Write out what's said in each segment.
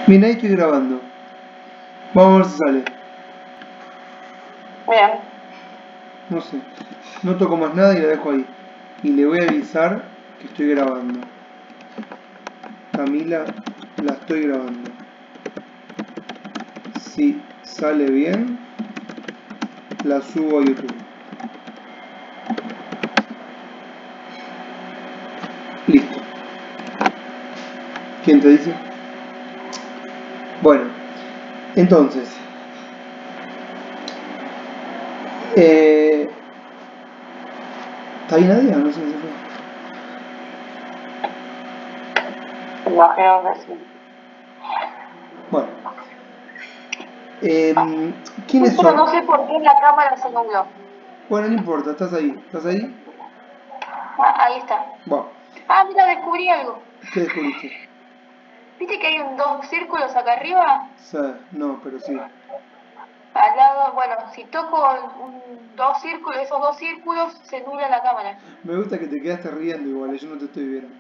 Mira, ahí estoy grabando. Vamos a ver si sale. Bien. No sé. No toco más nada y la dejo ahí. Y le voy a avisar que estoy grabando. Camila, la estoy grabando. Si sale bien, la subo a YouTube. Listo. ¿Quién te dice? Bueno, entonces. ¿Está ahí nadie? No sé si se fue. Imagino que sí. Bueno. ¿Quiénes Pero son? no sé por qué la cámara se nubló. Bueno, no importa, estás ahí. ¿Estás ahí? Ah, ahí está. Bueno, Ah, mira, descubrí algo. ¿qué descubriste? ¿Viste que hay dos círculos acá arriba? No, pero sí. Al lado, bueno, si toco dos círculos, esos dos círculos, se nubla la cámara. Me gusta que te quedaste riendo igual, yo no te estoy viendo.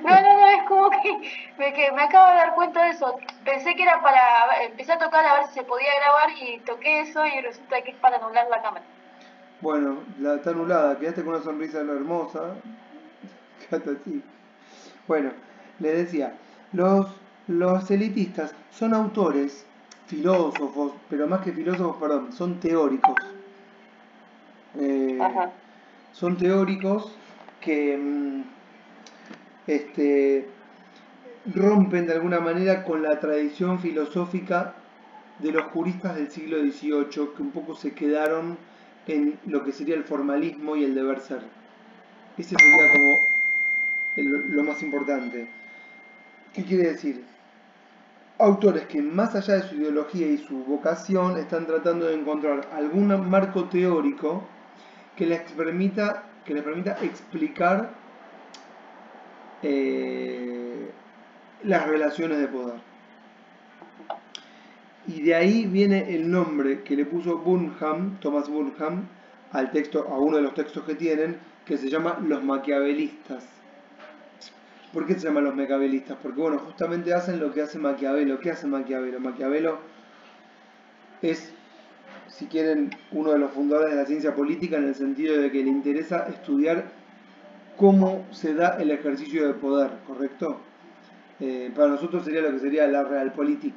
No, es como que me acabo de dar cuenta de eso. Pensé que era para, empecé a tocar a ver si se podía grabar y toqué eso y resulta que es para nublar la cámara. Bueno, está anulada, quedaste con una sonrisa hermosa. Quédate así. Bueno, le decía, los elitistas son autores, filósofos, pero más que filósofos, perdón, son teóricos. Eh, Ajá. son teóricos que este, rompen de alguna manera con la tradición filosófica de los juristas del siglo XVIII, que un poco se quedaron en lo que sería el formalismo y el deber ser. Ese sería como lo más importante. ¿Qué quiere decir? Autores que más allá de su ideología y su vocación están tratando de encontrar algún marco teórico que les permita explicar las relaciones de poder. Y de ahí viene el nombre que le puso Burnham, Thomas Burnham, al texto, a uno de los textos que tienen, que se llama Los Maquiavelistas. ¿Por qué se llaman los maquiavelistas? Porque bueno, justamente hacen lo que hace Maquiavelo. ¿Qué hace Maquiavelo? Maquiavelo es, si quieren, uno de los fundadores de la ciencia política en el sentido de que le interesa estudiar cómo se da el ejercicio de poder, ¿correcto? Para nosotros sería lo que sería la realpolitik.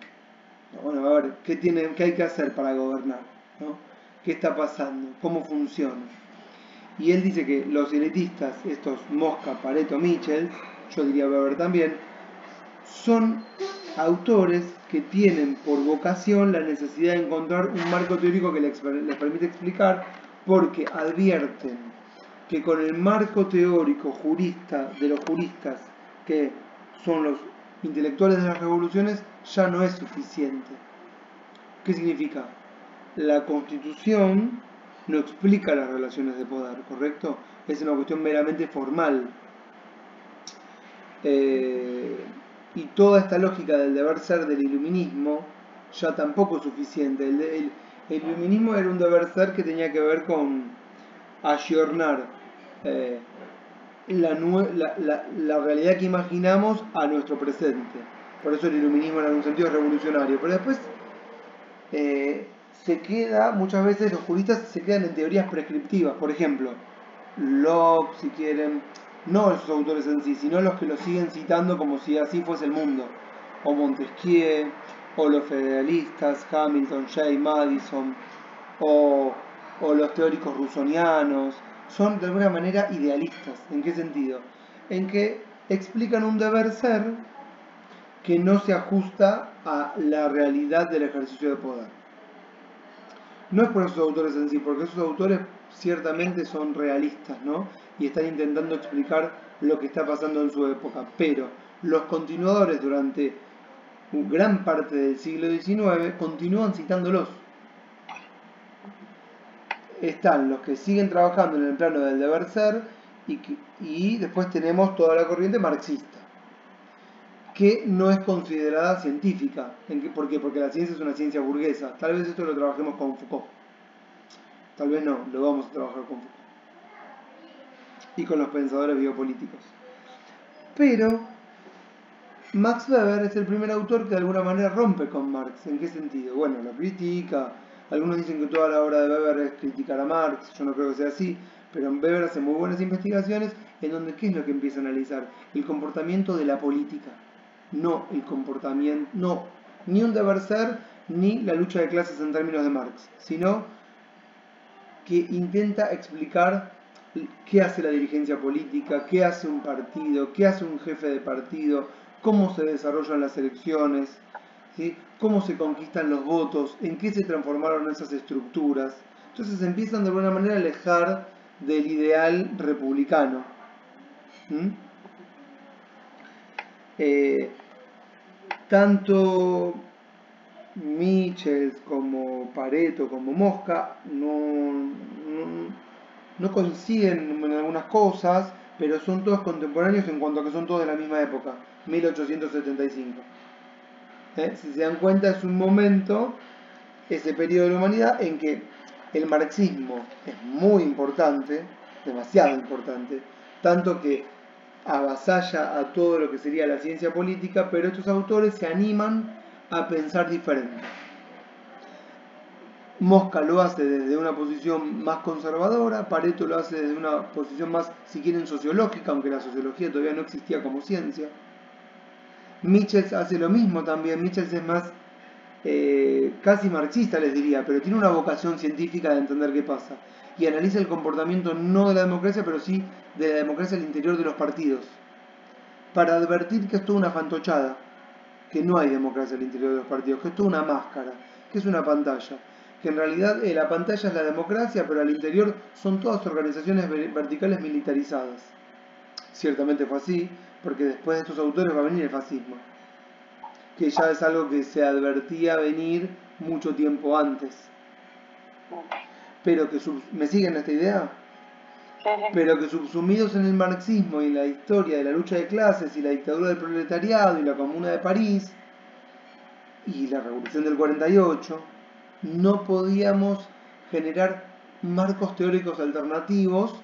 Bueno, a ver, ¿qué hay que hacer para gobernar? ¿No? ¿Qué está pasando? ¿Cómo funciona? Y él dice que los elitistas, estos Mosca, Pareto, Mitchell, yo diría Weber también, son autores que tienen por vocación la necesidad de encontrar un marco teórico que les permite explicar, porque advierten que con el marco teórico jurista de los juristas, que son los intelectuales de las revoluciones, ya no es suficiente. ¿Qué significa? La Constitución no explica las relaciones de poder, ¿correcto? Es una cuestión meramente formal. Y toda esta lógica del deber ser del iluminismo ya tampoco es suficiente. El iluminismo era un deber ser que tenía que ver con ayornar eh, la realidad que imaginamos a nuestro presente. Por eso el iluminismo en algún sentido es revolucionario. Pero después se queda, muchas veces los juristas se quedan en teorías prescriptivas. Por ejemplo, Locke, si quieren, no esos autores en sí, sino los que los siguen citando como si así fuese el mundo. O Montesquieu, o los federalistas, Hamilton, Jay, Madison, o los teóricos rusonianos. Son de alguna manera idealistas. ¿En qué sentido? En que explican un deber ser que no se ajusta a la realidad del ejercicio de poder. No es por esos autores en sí, porque esos autores ciertamente son realistas, ¿no? Y están intentando explicar lo que está pasando en su época. Pero los continuadores durante gran parte del siglo XIX continúan citándolos. Están los que siguen trabajando en el plano del deber ser y después tenemos toda la corriente marxista, que no es considerada científica. ¿Por qué? Porque la ciencia es una ciencia burguesa. Tal vez esto lo trabajemos con Foucault. Tal vez no, lo vamos a trabajar con Foucault. Y con los pensadores biopolíticos. Pero Max Weber es el primer autor que de alguna manera rompe con Marx. ¿En qué sentido? Bueno, lo critica. Algunos dicen que toda la obra de Weber es criticar a Marx. Yo no creo que sea así. Pero Weber hace muy buenas investigaciones en donde ¿qué es lo que empieza a analizar? El comportamiento de la política. No el comportamiento, no, ni un deber ser, ni la lucha de clases en términos de Marx, sino que intenta explicar qué hace la dirigencia política, qué hace un partido, qué hace un jefe de partido, cómo se desarrollan las elecciones, ¿sí? Cómo se conquistan los votos, en qué se transformaron esas estructuras. Entonces empiezan de alguna manera a alejar del ideal republicano. ¿Mm? Tanto Michels como Pareto como Mosca no coinciden en algunas cosas, pero son todos contemporáneos en cuanto a que son todos de la misma época, 1875. Si se dan cuenta, es un momento, ese periodo de la humanidad, en que el marxismo es muy importante, demasiado importante, tanto que avasalla a todo lo que sería la ciencia política, pero estos autores se animan a pensar diferente. Mosca lo hace desde una posición más conservadora, Pareto lo hace desde una posición más, si quieren, sociológica, aunque la sociología todavía no existía como ciencia. Michels hace lo mismo también, Michels es más casi marxista, les diría, pero tiene una vocación científica de entender qué pasa. Y analiza el comportamiento no de la democracia, pero sí de la democracia al interior de los partidos, para advertir que es toda una fantochada, que no hay democracia al interior de los partidos, que es toda una máscara, que es una pantalla, que en realidad la pantalla es la democracia, pero al interior son todas organizaciones verticales militarizadas. Ciertamente fue así, porque después de estos autores va a venir el fascismo, que ya es algo que se advertía venir mucho tiempo antes. Pero que, ¿me siguen esta idea? Pero que subsumidos en el marxismo y en la historia de la lucha de clases y la dictadura del proletariado y la Comuna de París y la Revolución del 48, no podíamos generar marcos teóricos alternativos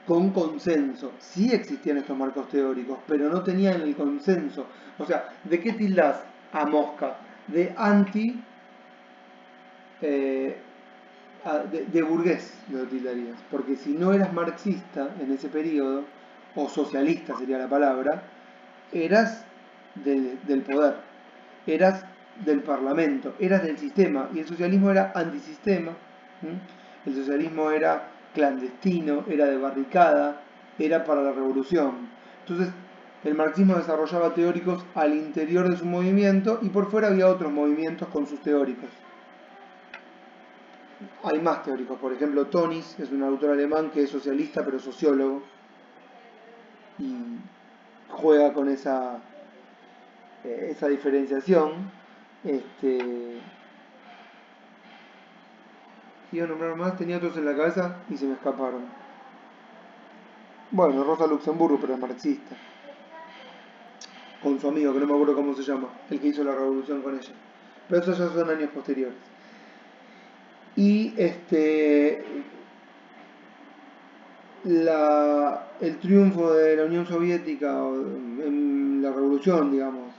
con consenso. Sí existían estos marcos teóricos, pero no tenían el consenso. O sea, ¿de qué tildás a Mosca? De anti, de burgués lo tildarías. Porque si no eras marxista en ese periodo, o socialista sería la palabra, eras del poder, eras del parlamento, eras del sistema, y el socialismo era antisistema. El socialismo era clandestino, era de barricada, era para la revolución. Entonces, el marxismo desarrollaba teóricos al interior de su movimiento y por fuera había otros movimientos con sus teóricos. Hay más teóricos, por ejemplo, Tonis es un autor alemán que es socialista pero sociólogo y juega con esa diferenciación. Iba a nombrar más, tenía otros en la cabeza y se me escaparon. Bueno, Rosa Luxemburgo, pero es marxista. Con su amigo, que no me acuerdo cómo se llama, el que hizo la revolución con ella. Pero esos ya son años posteriores. Y el triunfo de la Unión Soviética en la revolución, digamos,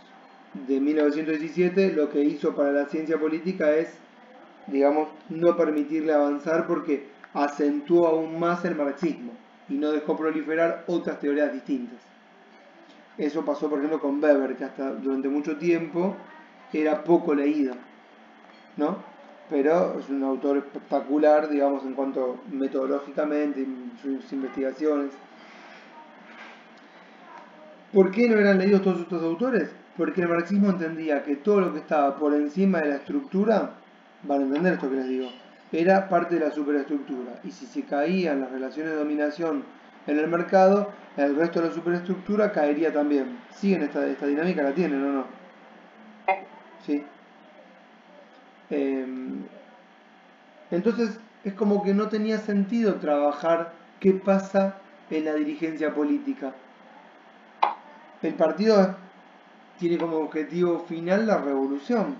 de 1917, lo que hizo para la ciencia política es, digamos, no permitirle avanzar porque acentuó aún más el marxismo y no dejó proliferar otras teorías distintas. Eso pasó, por ejemplo, con Weber, que hasta durante mucho tiempo era poco leído, ¿no? Pero es un autor espectacular, digamos, en cuanto metodológicamente, en sus investigaciones. ¿Por qué no eran leídos todos estos autores? Porque el marxismo entendía que todo lo que estaba por encima de la estructura, van a entender esto que les digo, era parte de la superestructura. Y si se caían las relaciones de dominación en el mercado, el resto de la superestructura caería también. ¿Siguen esta dinámica? ¿La tienen o no? Sí. Entonces es como que no tenía sentido trabajar qué pasa en la dirigencia política. El partido tiene como objetivo final la revolución.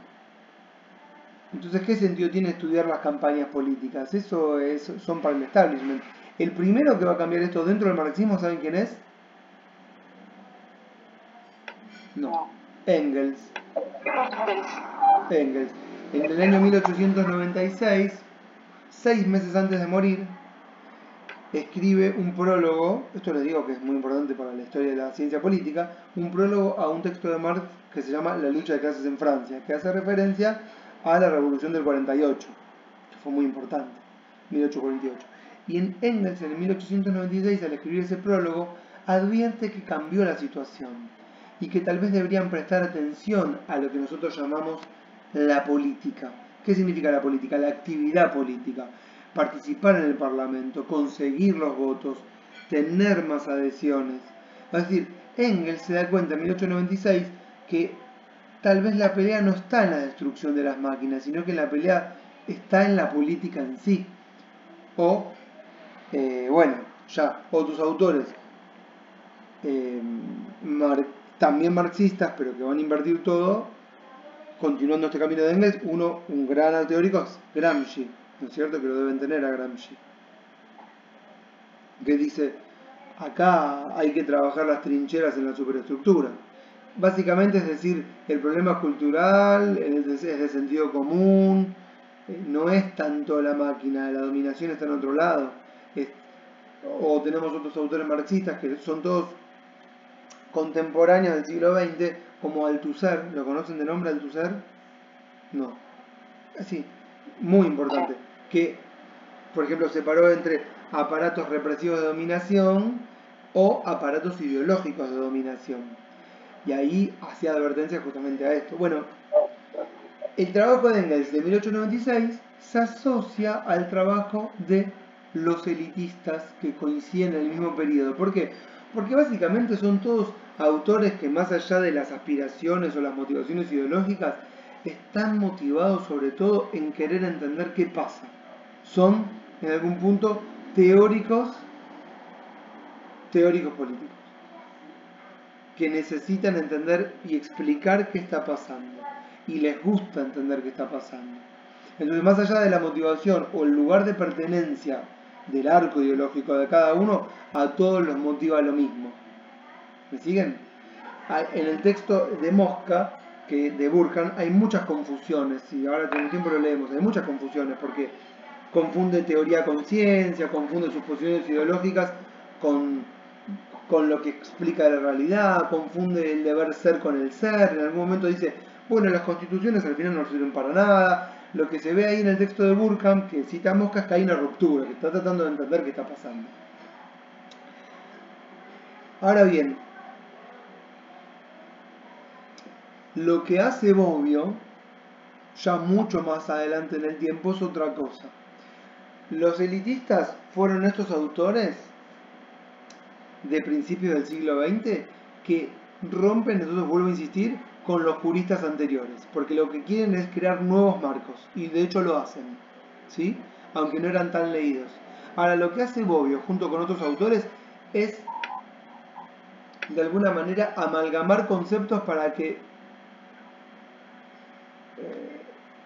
Entonces, ¿qué sentido tiene estudiar las campañas políticas? Eso son para el establishment. El primero que va a cambiar esto dentro del marxismo, ¿saben quién es? No. Engels. Engels. Engels. En el año 1896, 6 meses antes de morir, escribe un prólogo, esto les digo que es muy importante para la historia de la ciencia política, un prólogo a un texto de Marx que se llama La lucha de clases en Francia, que hace referencia a la Revolución del 48, que fue muy importante, 1848. Y en Engels, en el 1896, al escribir ese prólogo, advierte que cambió la situación y que tal vez deberían prestar atención a lo que nosotros llamamos la política. ¿Qué significa la política? La actividad política. Participar en el Parlamento, conseguir los votos, tener más adhesiones. Es decir, Engels se da cuenta en 1896 que tal vez la pelea no está en la destrucción de las máquinas, sino que la pelea está en la política en sí. O, bueno, ya otros autores, también marxistas, pero que van a invertir todo, continuando este camino de Engels, un gran teórico es Gramsci, ¿no es cierto? Que lo deben tener a Gramsci. Que dice, acá hay que trabajar las trincheras en la superestructura. Básicamente es decir, el problema es cultural, es de sentido común, no es tanto la máquina, la dominación está en otro lado. O tenemos otros autores marxistas que son todos contemporáneos del siglo XX, como Althusser. ¿Lo conocen de nombre, Althusser? No. Así, muy importante. Que, por ejemplo, separó entre aparatos represivos de dominación o aparatos ideológicos de dominación. Y ahí hacía advertencia justamente a esto. Bueno, el trabajo de Engels de 1896 se asocia al trabajo de los elitistas que coinciden en el mismo periodo. ¿Por qué? Porque básicamente son todos autores que, más allá de las aspiraciones o las motivaciones ideológicas, están motivados sobre todo en querer entender qué pasa. Son, en algún punto, teóricos políticos, que necesitan entender y explicar qué está pasando. Y les gusta entender qué está pasando. Entonces, más allá de la motivación o el lugar de pertenencia del arco ideológico de cada uno, a todos los motiva lo mismo. ¿Me siguen? En el texto de Mosca, de Burkhardt, hay muchas confusiones. Si ahora tenemos tiempo lo leemos. Hay muchas confusiones porque confunde teoría con ciencia, confunde sus posiciones ideológicas con lo que explica la realidad, confunde el deber ser con el ser. En algún momento dice, bueno, las constituciones al final no sirven para nada. Lo que se ve ahí en el texto de Burkhardt, que cita a Mosca, es que hay una ruptura, que está tratando de entender qué está pasando. Ahora bien, lo que hace Bobbio, ya mucho más adelante en el tiempo, es otra cosa. Los elitistas fueron estos autores de principios del siglo XX que rompen, entonces vuelvo a insistir, con los juristas anteriores, porque lo que quieren es crear nuevos marcos, y de hecho lo hacen, ¿sí? Aunque no eran tan leídos. Ahora, lo que hace Bobbio junto con otros autores es, de alguna manera, amalgamar conceptos para que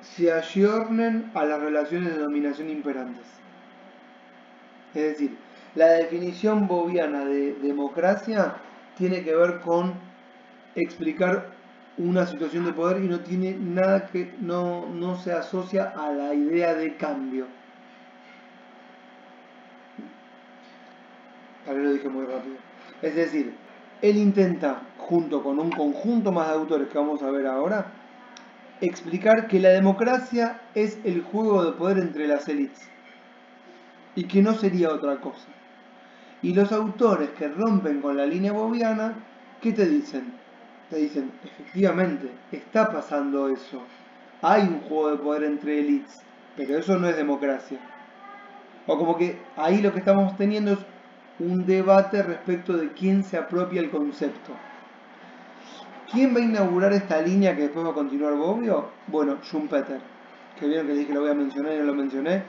se ayornen a las relaciones de dominación imperantes. Es decir, la definición bobiana de democracia tiene que ver con explicar una situación de poder y no tiene nada que no se asocia a la idea de cambio. Tal vez lo dije muy rápido. Es decir, él intenta, junto con un conjunto más de autores que vamos a ver ahora, explicar que la democracia es el juego de poder entre las élites y que no sería otra cosa. Y los autores que rompen con la línea bobiana, ¿qué te dicen? Te dicen, efectivamente, está pasando eso. Hay un juego de poder entre élites, pero eso no es democracia. O como que ahí lo que estamos teniendo es un debate respecto de quién se apropia el concepto. ¿Quién va a inaugurar esta línea que después va a continuar Bobbio? Bueno, Schumpeter, que vieron que dije que lo voy a mencionar y no lo mencioné.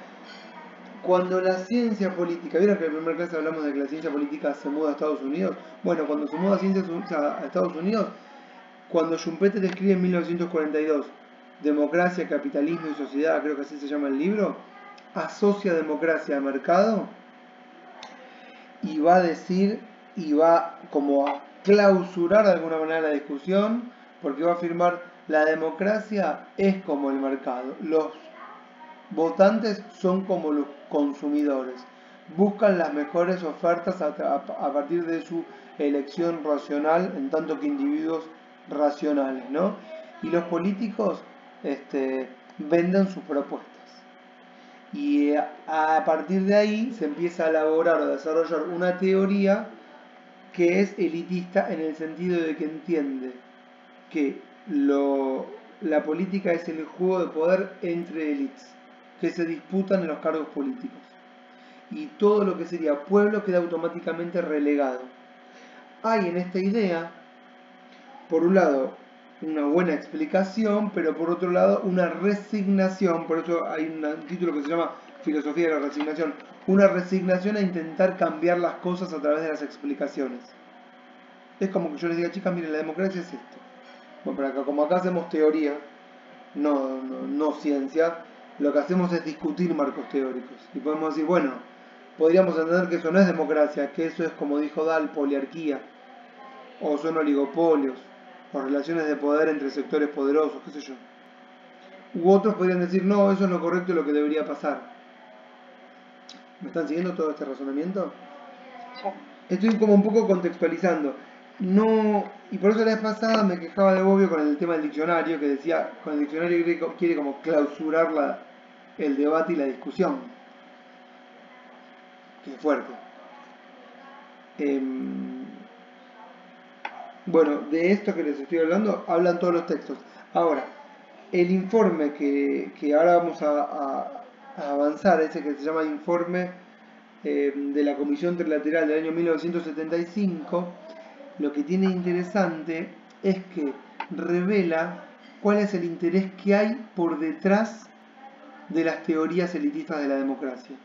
Cuando la ciencia política, ¿vieron que en la primera clase hablamos de que la ciencia política se muda a Estados Unidos? Bueno, cuando se muda a Estados Unidos, cuando Schumpeter escribe en 1942, Democracia, Capitalismo y Sociedad, creo que así se llama el libro, asocia democracia a mercado y va a decir, y va como clausurar de alguna manera la discusión, porque va a afirmar la democracia es como el mercado. Los votantes son como los consumidores. Buscan las mejores ofertas a partir de su elección racional, en tanto que individuos racionales, ¿no? Y los políticos venden sus propuestas. Y a partir de ahí se empieza a elaborar o desarrollar una teoría que es elitista en el sentido de que entiende que la política es el juego de poder entre élites que se disputan en los cargos políticos. Y todo lo que sería pueblo queda automáticamente relegado. Hay en esta idea, por un lado, una buena explicación, pero por otro lado, una resignación. Por eso hay un título que se llama Filosofía de la Resignación. Una resignación a intentar cambiar las cosas a través de las explicaciones. Es como que yo les diga, chicas, miren, la democracia es esto. Bueno, pero acá, como acá hacemos teoría, no ciencia, lo que hacemos es discutir marcos teóricos. Y podemos decir, bueno, podríamos entender que eso no es democracia, que eso es, como dijo Dahl, poliarquía, o son oligopolios, o relaciones de poder entre sectores poderosos, qué sé yo. U otros podrían decir, no, eso es lo correcto y lo que debería pasar. ¿Me están siguiendo todo este razonamiento? Sí. Estoy como un poco contextualizando. No, y por eso la vez pasada me quejaba de Bobbio con el tema del diccionario, que decía, con el diccionario quiere como clausurar el debate y la discusión. Que es fuerte. Bueno, de esto que les estoy hablando, hablan todos los textos. Ahora, el informe que ahora vamos a avanzar, ese que se llama informe de la Comisión Trilateral del año 1975, lo que tiene interesante es que revela cuál es el interés que hay por detrás de las teorías elitistas de la democracia.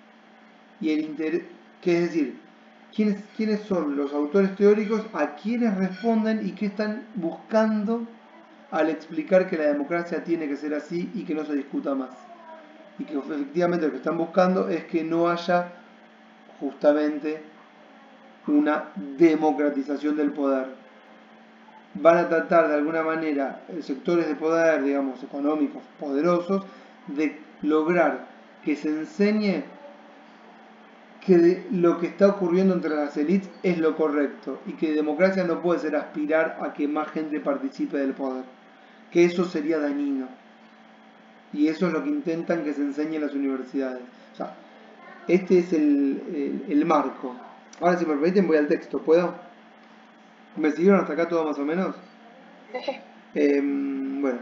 Y el interés, que es decir, quiénes son los autores teóricos, a quiénes responden y qué están buscando al explicar que la democracia tiene que ser así y que no se discuta más. Y que efectivamente lo que están buscando es que no haya justamente una democratización del poder. Van a tratar de alguna manera sectores de poder, digamos, económicos poderosos, de lograr que se enseñe que lo que está ocurriendo entre las élites es lo correcto y que democracia no puede ser aspirar a que más gente participe del poder, que eso sería dañino. Y eso es lo que intentan que se enseñe en las universidades. O sea, este es el marco. Ahora, si me permiten, voy al texto. ¿Puedo? ¿Me siguieron hasta acá todo más o menos? Sí. Bueno.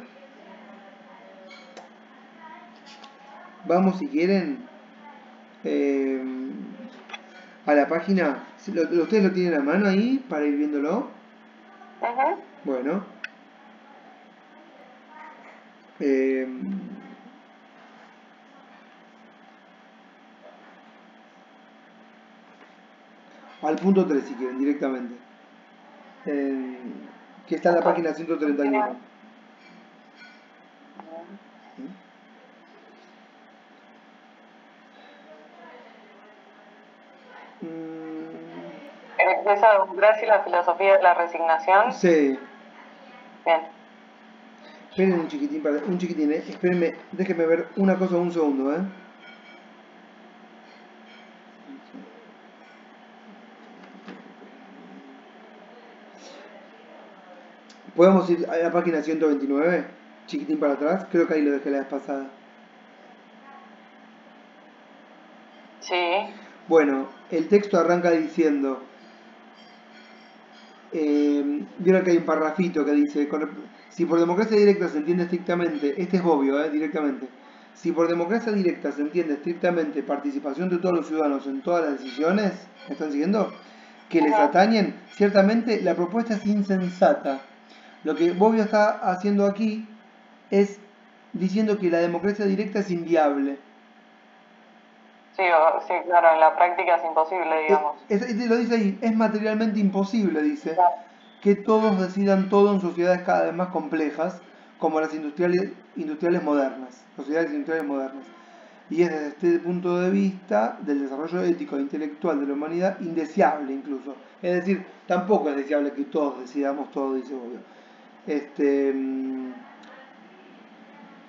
Vamos, si quieren, a la página. ¿Ustedes lo tienen a mano ahí para ir viéndolo? Ajá. Bueno. Al punto 3 si quieren, directamente. Que está en la página 131. Esa democracia y la filosofía de la resignación. Sí. Bien. Esperen un chiquitín, espérenme, déjenme ver una cosa un segundo, ¿Podemos ir a la página 129? Chiquitín para atrás, creo que ahí lo dejé la vez pasada. Sí. Bueno, el texto arranca diciendo, vieron que hay un parrafito que dice, si por democracia directa se entiende estrictamente, este es obvio, directamente, si por democracia directa se entiende estrictamente participación de todos los ciudadanos en todas las decisiones, ¿me están siguiendo?, que les atañen, ciertamente la propuesta es insensata. Lo que Bobbio está haciendo aquí es diciendo que la democracia directa es inviable. Sí, claro, en la práctica es imposible, digamos. Lo dice ahí, es materialmente imposible, dice, Claro. que todos decidan todo en sociedades cada vez más complejas, como las industriales modernas, sociedades industriales modernas. y es desde este punto de vista del desarrollo ético e intelectual de la humanidad indeseable incluso. Es decir, tampoco es deseable que todos decidamos todo, dice Bobbio.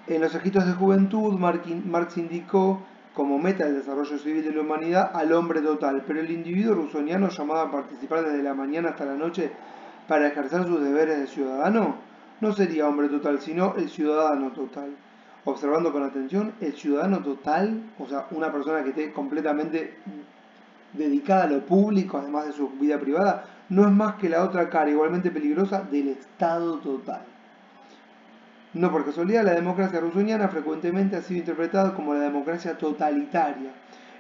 En los escritos de juventud, Marx indicó como meta del desarrollo civil de la humanidad al hombre total, pero el individuo rusoniano llamado a participar desde la mañana hasta la noche para ejercer sus deberes de ciudadano no sería hombre total, sino el ciudadano total. Observando con atención, el ciudadano total, o sea, una persona que esté completamente dedicada a lo público, además de su vida privada, no es más que la otra cara igualmente peligrosa del Estado total. No por casualidad, la democracia rusoniana frecuentemente ha sido interpretada como la democracia totalitaria,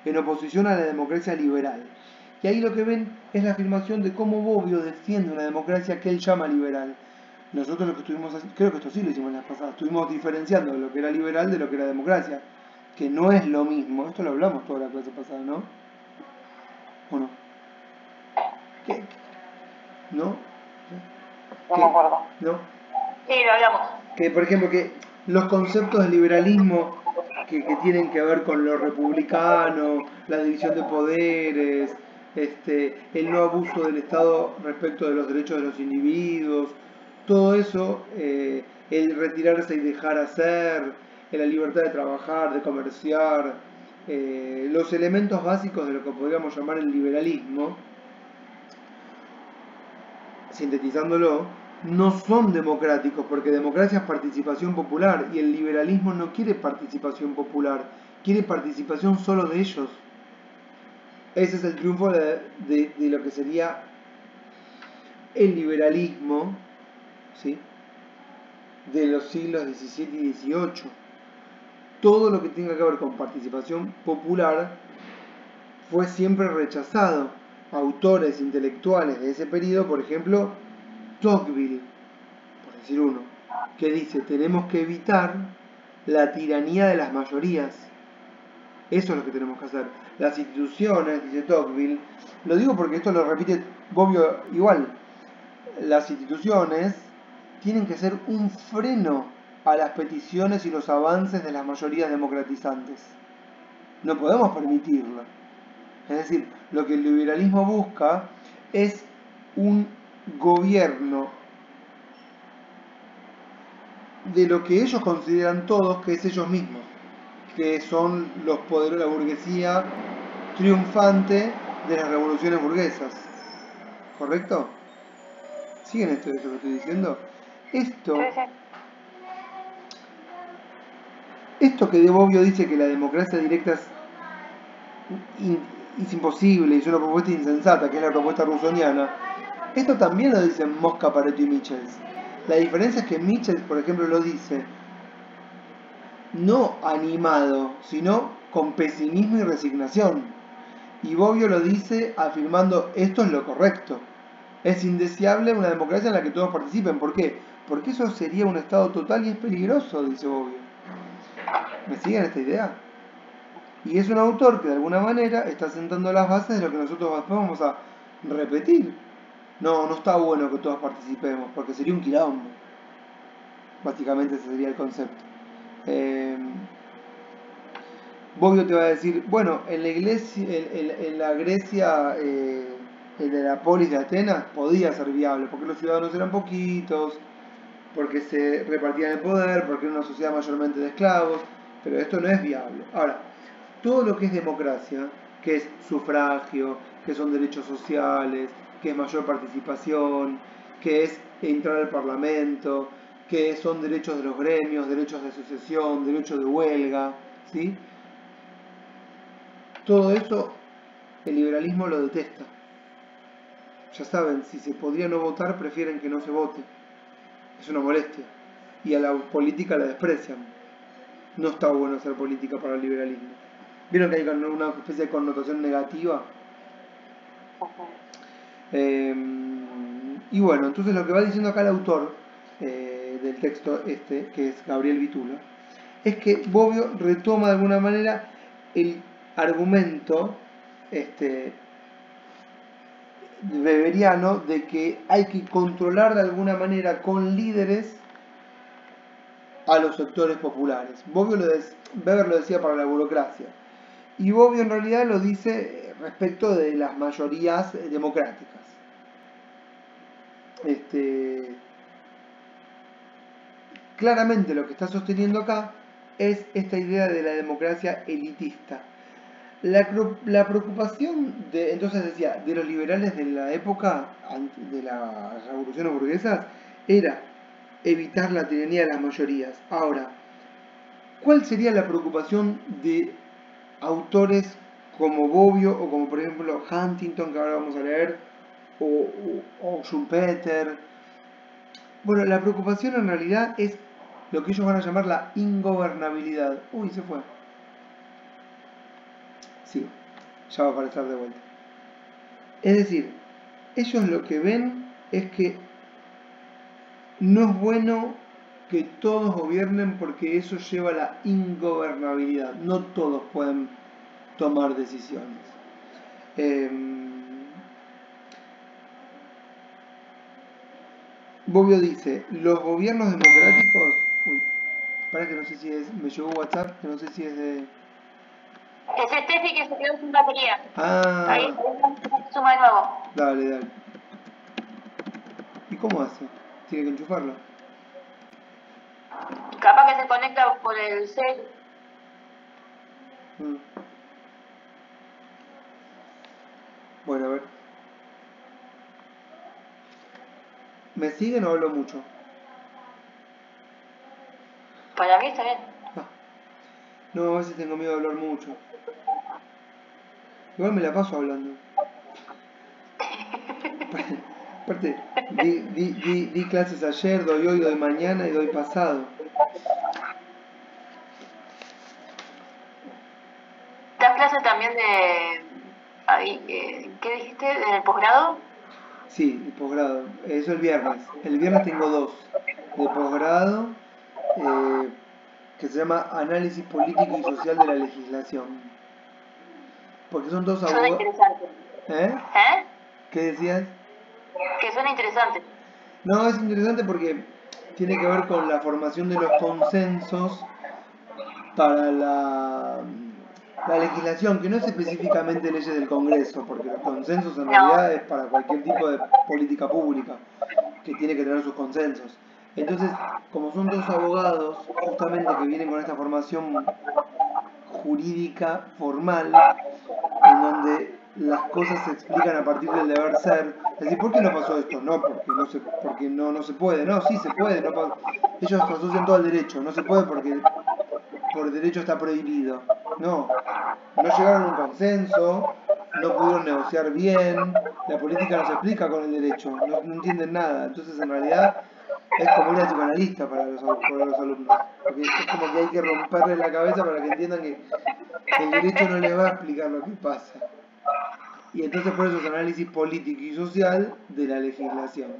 en oposición a la democracia liberal. Y ahí lo que ven es la afirmación de cómo Bobbio defiende una democracia que él llama liberal. Nosotros lo que estuvimos, creo que esto sí lo hicimos en las pasadas, estuvimos diferenciando lo que era liberal de lo que era democracia, que no es lo mismo. Esto lo hablamos toda la clase pasada, ¿no? ¿O no? ¿Qué? ¿No? No me acuerdo. ¿No? Sí, lo hablamos. Que, por ejemplo, que los conceptos del liberalismo que tienen que ver con lo republicano, la división de poderes, el no abuso del Estado respecto de los derechos de los individuos, todo eso, el retirarse y dejar hacer, la libertad de trabajar, de comerciar, los elementos básicos de lo que podríamos llamar el liberalismo, sintetizándolo, no son democráticos, porque democracia es participación popular y el liberalismo no quiere participación popular, quiere participación solo de ellos. Ese es el triunfo de lo que sería el liberalismo, ¿sí?, de los siglos XVII y XVIII. Todo lo que tenga que ver con participación popular fue siempre rechazado. Autores intelectuales de ese periodo, por ejemplo, Tocqueville, por decir uno, que dice, tenemos que evitar la tiranía de las mayorías. Eso es lo que tenemos que hacer. Las instituciones, dice Tocqueville, lo digo porque esto lo repite Bobbio igual, las instituciones tienen que ser un freno a las peticiones y los avances de las mayorías democratizantes. No podemos permitirlo. Es decir, lo que el liberalismo busca es un gobierno de lo que ellos consideran todos que es ellos mismos, que son los poderes de la burguesía triunfante de las revoluciones burguesas. ¿Correcto? ¿Siguen esto de eso que estoy diciendo? Esto que de Bobbio dice que la democracia directa es imposible, es una propuesta insensata, que es la propuesta rusoniana, esto también lo dicen Mosca, Pareto y Michels. La diferencia es que Michels, por ejemplo, lo dice no animado, sino con pesimismo y resignación. Y Bobbio lo dice afirmando esto es lo correcto. Es indeseable una democracia en la que todos participen. ¿Por qué? Porque eso sería un estado total y es peligroso, dice Bobbio. ¿Me siguen esta idea? Y es un autor que de alguna manera está sentando las bases de lo que nosotros después vamos a repetir. No está bueno que todos participemos, porque sería un quilombo. Básicamente ese sería el concepto. Bobbio te va a decir, bueno, en la iglesia, en la Grecia, de la polis de Atenas, podía ser viable, porque los ciudadanos eran poquitos, porque se repartían el poder, porque era una sociedad mayormente de esclavos, pero esto no es viable. Ahora, todo lo que es democracia, que es sufragio, que son derechos sociales, que es mayor participación, que es entrar al parlamento, que son derechos de los gremios, derechos de asociación, derechos de huelga, ¿sí? Todo eso el liberalismo lo detesta. Ya saben, si se podría no votar, prefieren que no se vote. Es una molestia. Y a la política la desprecian. No está bueno hacer política para el liberalismo. ¿Vieron que hay una especie de connotación negativa? Y bueno, entonces lo que va diciendo acá el autor del texto que es Gabriel Vitula, es que Bobbio retoma de alguna manera el argumento weberiano de que hay que controlar de alguna manera con líderes a los sectores populares. Weber lo decía para la burocracia. Y Bobbio en realidad lo dice respecto de las mayorías democráticas. Claramente lo que está sosteniendo acá es esta idea de la democracia elitista. La preocupación entonces decía, de los liberales de la época de las revoluciones burguesas era evitar la tiranía de las mayorías. Ahora, ¿cuál sería la preocupación de autores como Bobbio o como por ejemplo Huntington, que ahora vamos a leer, o Schumpeter? Bueno, la preocupación en realidad es lo que ellos van a llamar la ingobernabilidad. Uy, se fue. Sí, ya va a aparecer de vuelta. Es decir, ellos lo que ven es que no es bueno que todos gobiernen porque eso lleva a la ingobernabilidad. No todos pueden tomar decisiones. Bobbio dice, los gobiernos democráticos... Uy, para que no sé si es... Me llegó WhatsApp, que no sé si es de... Es Steffi que se quedó sin batería. Ah, Ahí suma de nuevo. dale, dale. ¿Y cómo hace? Tiene que enchufarlo. Capaz que se conecta por el cel. Bueno, a ver. ¿Me siguen o hablo mucho? Para mí está bien. Ah, no, a veces tengo miedo de hablar mucho. Igual me la paso hablando. Aparte, di clases ayer, doy hoy, doy mañana y doy pasado. ¿Das clases también de... Ahí, ¿qué dijiste? ¿Del posgrado? Sí, el posgrado. Eso el viernes. El viernes tengo dos. De posgrado, que se llama Análisis Político y Social de la Legislación. Porque son dos Suena abogados. interesante. ¿Eh? ¿Eh? ¿Qué decías? Que suena interesante. No, es interesante porque tiene que ver con la formación de los consensos para la legislación, que no es específicamente leyes del Congreso, porque los consensos en realidad es para cualquier tipo de política pública, que tiene que tener sus consensos. Entonces, como son dos abogados, justamente que vienen con esta formación jurídica formal, en donde las cosas se explican a partir del deber ser. Es decir, ¿por qué no pasó esto? No, porque no se puede. No, sí se puede. Ellos asocian todo al derecho. No se puede porque por derecho está prohibido. No llegaron a un consenso, no pudieron negociar bien, la política no se explica con el derecho, no entienden nada. Entonces, en realidad, es como ir al psicoanalista para los alumnos. Porque es como que hay que romperle la cabeza para que entiendan que el derecho no les va a explicar lo que pasa. Y entonces por eso es análisis político y social de la legislación.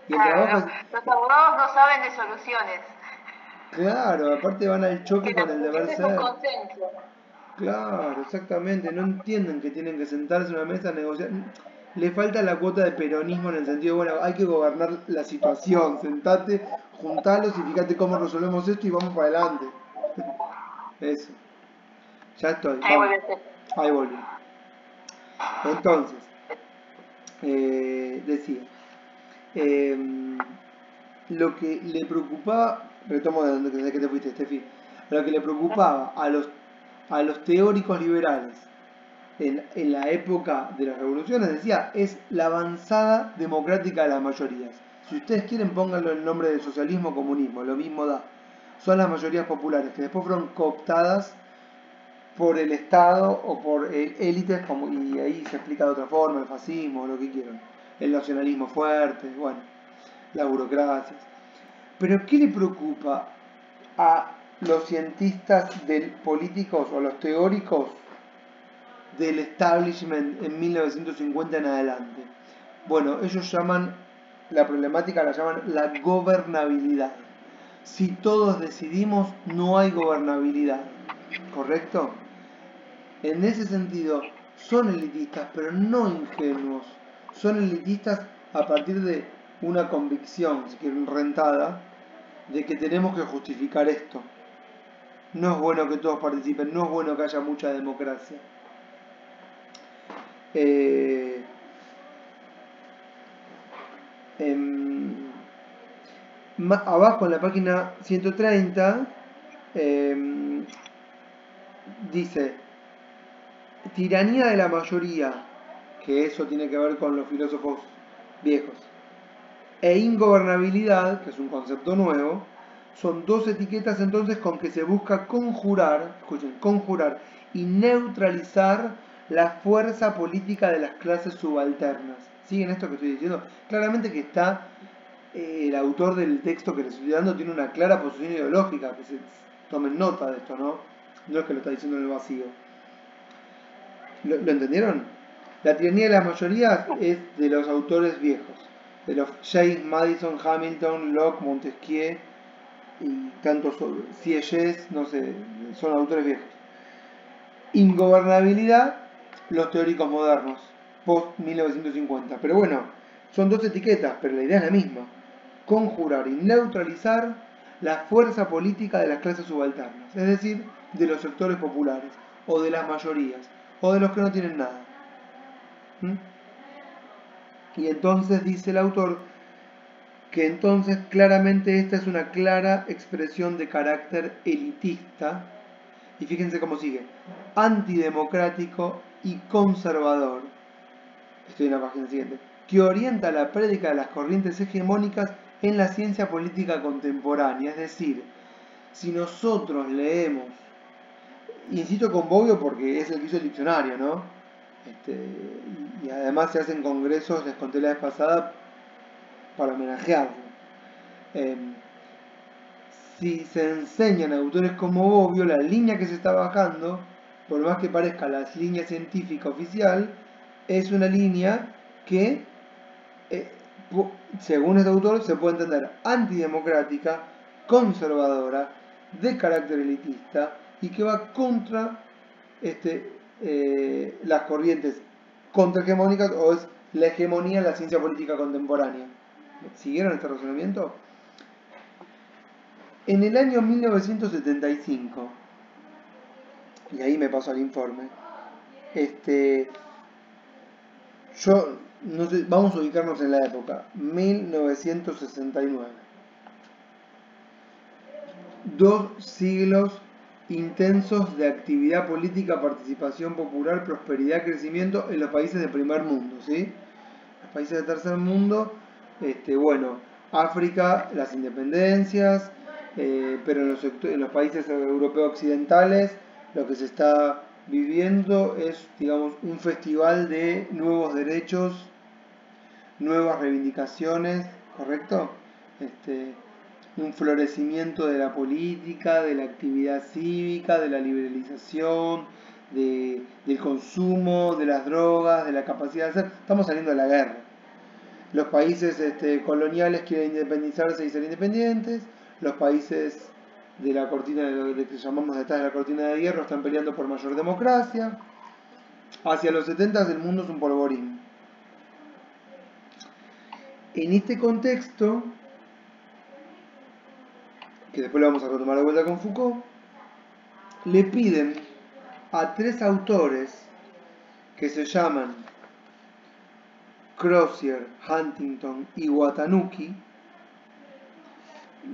Y el trabajo es... Los abogados no saben de soluciones. Claro, aparte van al choque con el deber Ese es un ser. consenso. Claro, exactamente. No entienden que tienen que sentarse en una mesa a negociar. Le falta la cuota de peronismo en el sentido, bueno, hay que gobernar la situación. Sentate, juntalos y fíjate cómo resolvemos esto y vamos para adelante. Eso. Ya estoy. Ahí Vamos. volviste. Ahí volví. Entonces, decía, lo que le preocupaba, retomo desde que te fuiste, Steffi, lo que le preocupaba a los teóricos liberales en la época de las revoluciones, decía, es la avanzada democrática de las mayorías. Si ustedes quieren, pónganlo en nombre de socialismo o comunismo, lo mismo da. Son las mayorías populares que después fueron cooptadas por el Estado o por élites, y ahí se explica de otra forma, el fascismo, lo que quieran, el nacionalismo fuerte, bueno, las burocracias. Pero ¿qué le preocupa a los cientistas políticos o a los teóricos del establishment en 1950 en adelante? Bueno, ellos la problemática la llaman la gobernabilidad. Si todos decidimos, no hay gobernabilidad, ¿correcto? En ese sentido, son elitistas, pero no ingenuos. Son elitistas a partir de una convicción, si quieren, rentada, de que tenemos que justificar esto. No es bueno que todos participen, no es bueno que haya mucha democracia. Eh, Abajo en la página 130 dice, tiranía de la mayoría, que eso tiene que ver con los filósofos viejos, e ingobernabilidad, que es un concepto nuevo, son dos etiquetas entonces con que se busca conjurar, escuchen, conjurar y neutralizar la fuerza política de las clases subalternas. ¿Siguen esto que estoy diciendo? Claramente que está, el autor del texto que les estoy dando tiene una clara posición ideológica, que se tomen nota de esto, ¿no? No es que lo está diciendo en el vacío. ¿Lo entendieron? La tiranía de las mayorías es de los autores viejos, de los James Madison, Hamilton, Locke, Montesquieu y tantos Sieyès, no sé, son autores viejos. Ingobernabilidad, los teóricos modernos, post 1950. Pero bueno, son dos etiquetas, pero la idea es la misma. Conjurar y neutralizar la fuerza política de las clases subalternas, es decir, de los sectores populares, o de las mayorías, o de los que no tienen nada. Y entonces dice el autor que entonces claramente esta es una clara expresión de carácter elitista, y fíjense cómo sigue, antidemocrático y conservador, estoy en la página siguiente, que orienta la prédica de las corrientes hegemónicas en la ciencia política contemporánea. Es decir, si nosotros leemos, insisto con Bobbio porque es el que hizo el diccionario, ¿no? Y además se hacen congresos, les conté la vez pasada, para homenajearlo. Si se enseñan autores como Bobbio, la línea que se está bajando, por más que parezca la línea científica oficial, es una línea que, según este autor, se puede entender antidemocrática, conservadora, de carácter elitista, y que va contra las corrientes contrahegemónicas, o es la hegemonía en la ciencia política contemporánea. ¿Siguieron este razonamiento? En el año 1975, y ahí me paso al informe, yo no sé, vamos a ubicarnos en la época, 1969. 2 siglos intensos de actividad política, participación popular, prosperidad, crecimiento en los países del primer mundo, ¿sí? Los países del tercer mundo, bueno, África, las independencias, pero en los países europeos occidentales lo que se está viviendo es, digamos, un festival de nuevos derechos, nuevas reivindicaciones, ¿correcto? Un florecimiento de la política, de la actividad cívica, de la liberalización, del consumo, de las drogas, de la capacidad de hacer. Estamos saliendo de la guerra. Los países coloniales quieren independizarse y ser independientes. Los países de la cortina de que llamamos detrás de la cortina de hierro están peleando por mayor democracia. Hacia los 70 el mundo es un polvorín. En este contexto, que después lo vamos a retomar de vuelta con Foucault, le piden a 3 autores que se llaman Crozier, Huntington y Watanuki,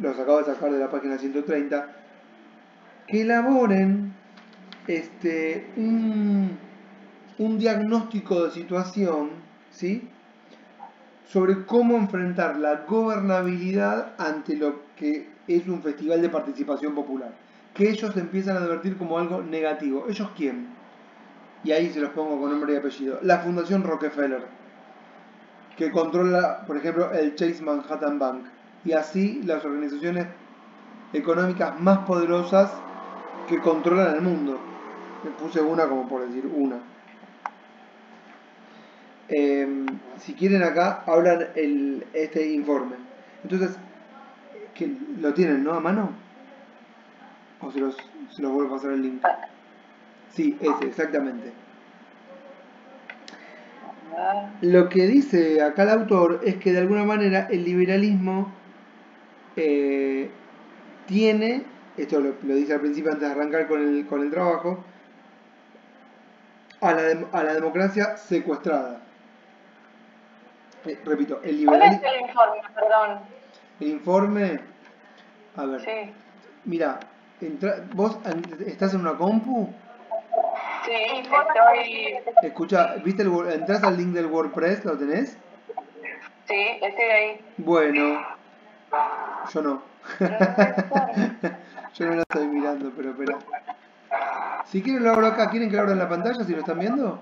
los acabo de sacar de la página 130, que elaboren un diagnóstico de situación, ¿sí?, sobre cómo enfrentar la gobernabilidad ante lo que es un festival de participación popular, que ellos empiezan a advertir como algo negativo. ¿Ellos quién? Y ahí se los pongo con nombre y apellido. La Fundación Rockefeller, que controla, por ejemplo, el Chase Manhattan Bank, y así las organizaciones económicas más poderosas que controlan el mundo. Le puse una como por decir una. Si quieren acá hablan este informe. Entonces, que lo tienen, ¿no? A mano. O se los vuelvo a pasar el link. Sí, ese, exactamente. Lo que dice acá el autor es que de alguna manera el liberalismo tiene, esto lo dice al principio antes de arrancar con el trabajo, a la democracia secuestrada. Repito, el ¿Cuál es liberalismo... el informe? Perdón. El informe, a ver, Sí. mira, vos estás en una compu, Sí, estoy... escucha, ¿viste entras al link del WordPress? ¿Lo tenés? Sí, estoy ahí. Bueno, yo no. Pero no veo informe. Yo no la estoy mirando, pero espera. Si quieren lo abro acá, ¿quieren que lo abra en la pantalla si lo están viendo?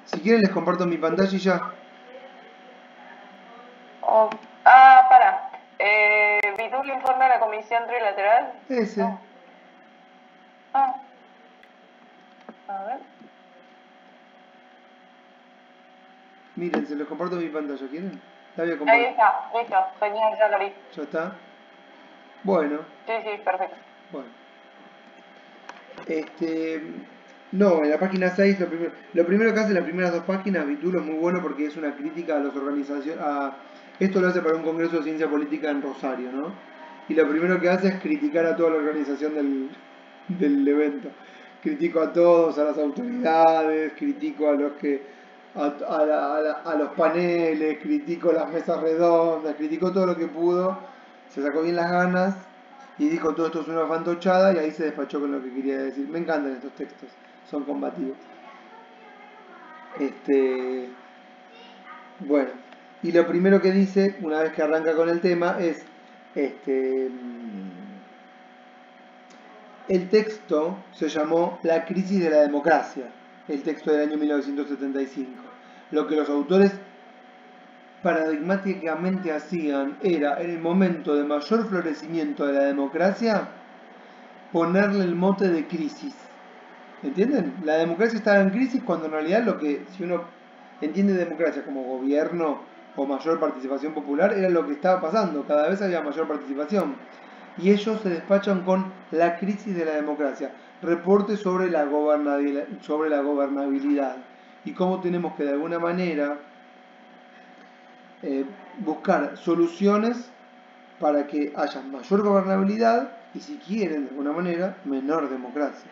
Si quieren les comparto mi pantalla y ya. Oh, para. ¿Viste el informe de la Comisión Trilateral? Ese. No. Ah, a ver. Miren, se los comparto mi pantalla, ¿quieren? La voy a Ahí compartir. está, listo. Genial, ya lo vi. ¿Ya está? Bueno, Sí, perfecto. bueno. No, en la página 6 lo primero que hace en las primeras dos páginas, Vitulo es muy bueno porque es una crítica a las organizaciones, esto lo hace para un congreso de ciencia política en Rosario, ¿no? Y lo primero que hace es criticar a toda la organización del evento. Critico a todos, a las autoridades, critico a los que, a los paneles, critico las mesas redondas, critico todo lo que pudo, se sacó bien las ganas y dijo todo esto es una fantochada y ahí se despachó con lo que quería decir. Me encantan estos textos, son combativos. Bueno, y lo primero que dice, una vez que arranca con el tema, es el texto se llamó La crisis de la democracia, el texto del año 1975. Lo que los autores paradigmáticamente hacían era, en el momento de mayor florecimiento de la democracia, ponerle el mote de crisis. ¿Entienden? La democracia estaba en crisis cuando en realidad lo que, si uno entiende democracia como gobierno o mayor participación popular, era lo que estaba pasando. Cada vez había mayor participación. Y ellos se despachan con la crisis de la democracia. Reporte sobre la gobernabilidad. Y cómo tenemos que de alguna manera buscar soluciones para que haya mayor gobernabilidad y si quieren de alguna manera menor democracia.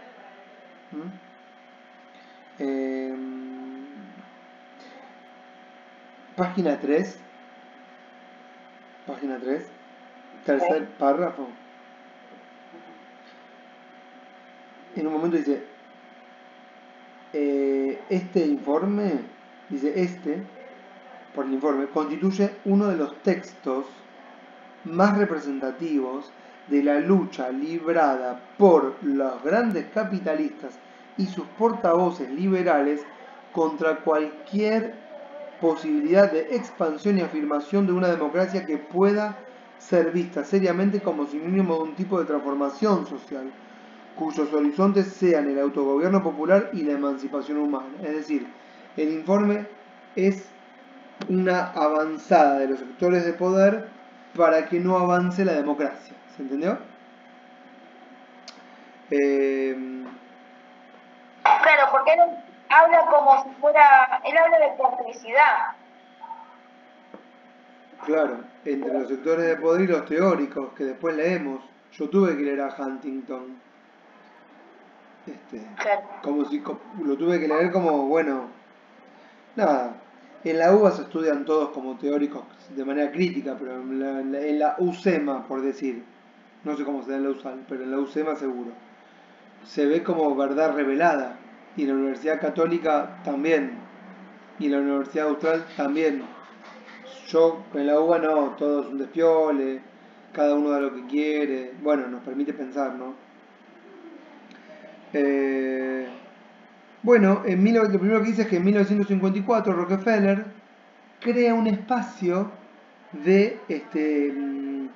Página 3, página 3, tercer párrafo. En un momento dice, este informe, por el informe, constituye uno de los textos más representativos de la lucha librada por los grandes capitalistas y sus portavoces liberales contra cualquier posibilidad de expansión y afirmación de una democracia que pueda ser vista seriamente como sinónimo de un tipo de transformación social, cuyos horizontes sean el autogobierno popular y la emancipación humana. Es decir, el informe es una avanzada de los sectores de poder para que no avance la democracia. ¿Se entendió? Claro, porque él habla como si fuera... Él habla de complicidad. Claro, entre los sectores de poder y los teóricos, que después leemos. Yo tuve que leer a Huntington. Claro. Lo tuve que leer como, bueno, nada. En la UBA se estudian todos como teóricos de manera crítica, pero en la UCEMA, por decir, no sé cómo se da en la USAL, pero en la UCEMA seguro, se ve como verdad revelada. Y en la Universidad Católica también. Y en la Universidad Austral también. Yo en la UBA no, todo es un despiole, cada uno da lo que quiere. Bueno, nos permite pensar, ¿no? Bueno, lo primero que dice es que en 1954 Rockefeller crea un espacio en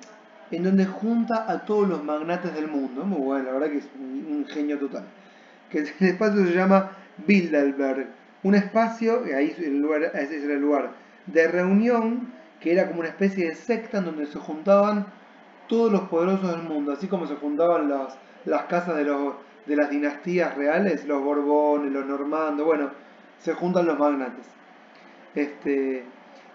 donde junta a todos los magnates del mundo. Muy bueno, la verdad que es un genio total. Que el espacio se llama Bilderberg. Un espacio, y ahí ese era el lugar de reunión, que era como una especie de secta en donde se juntaban todos los poderosos del mundo, así como se juntaban las casas de las dinastías reales, los Borbones, los Normandos, bueno, se juntan los magnates.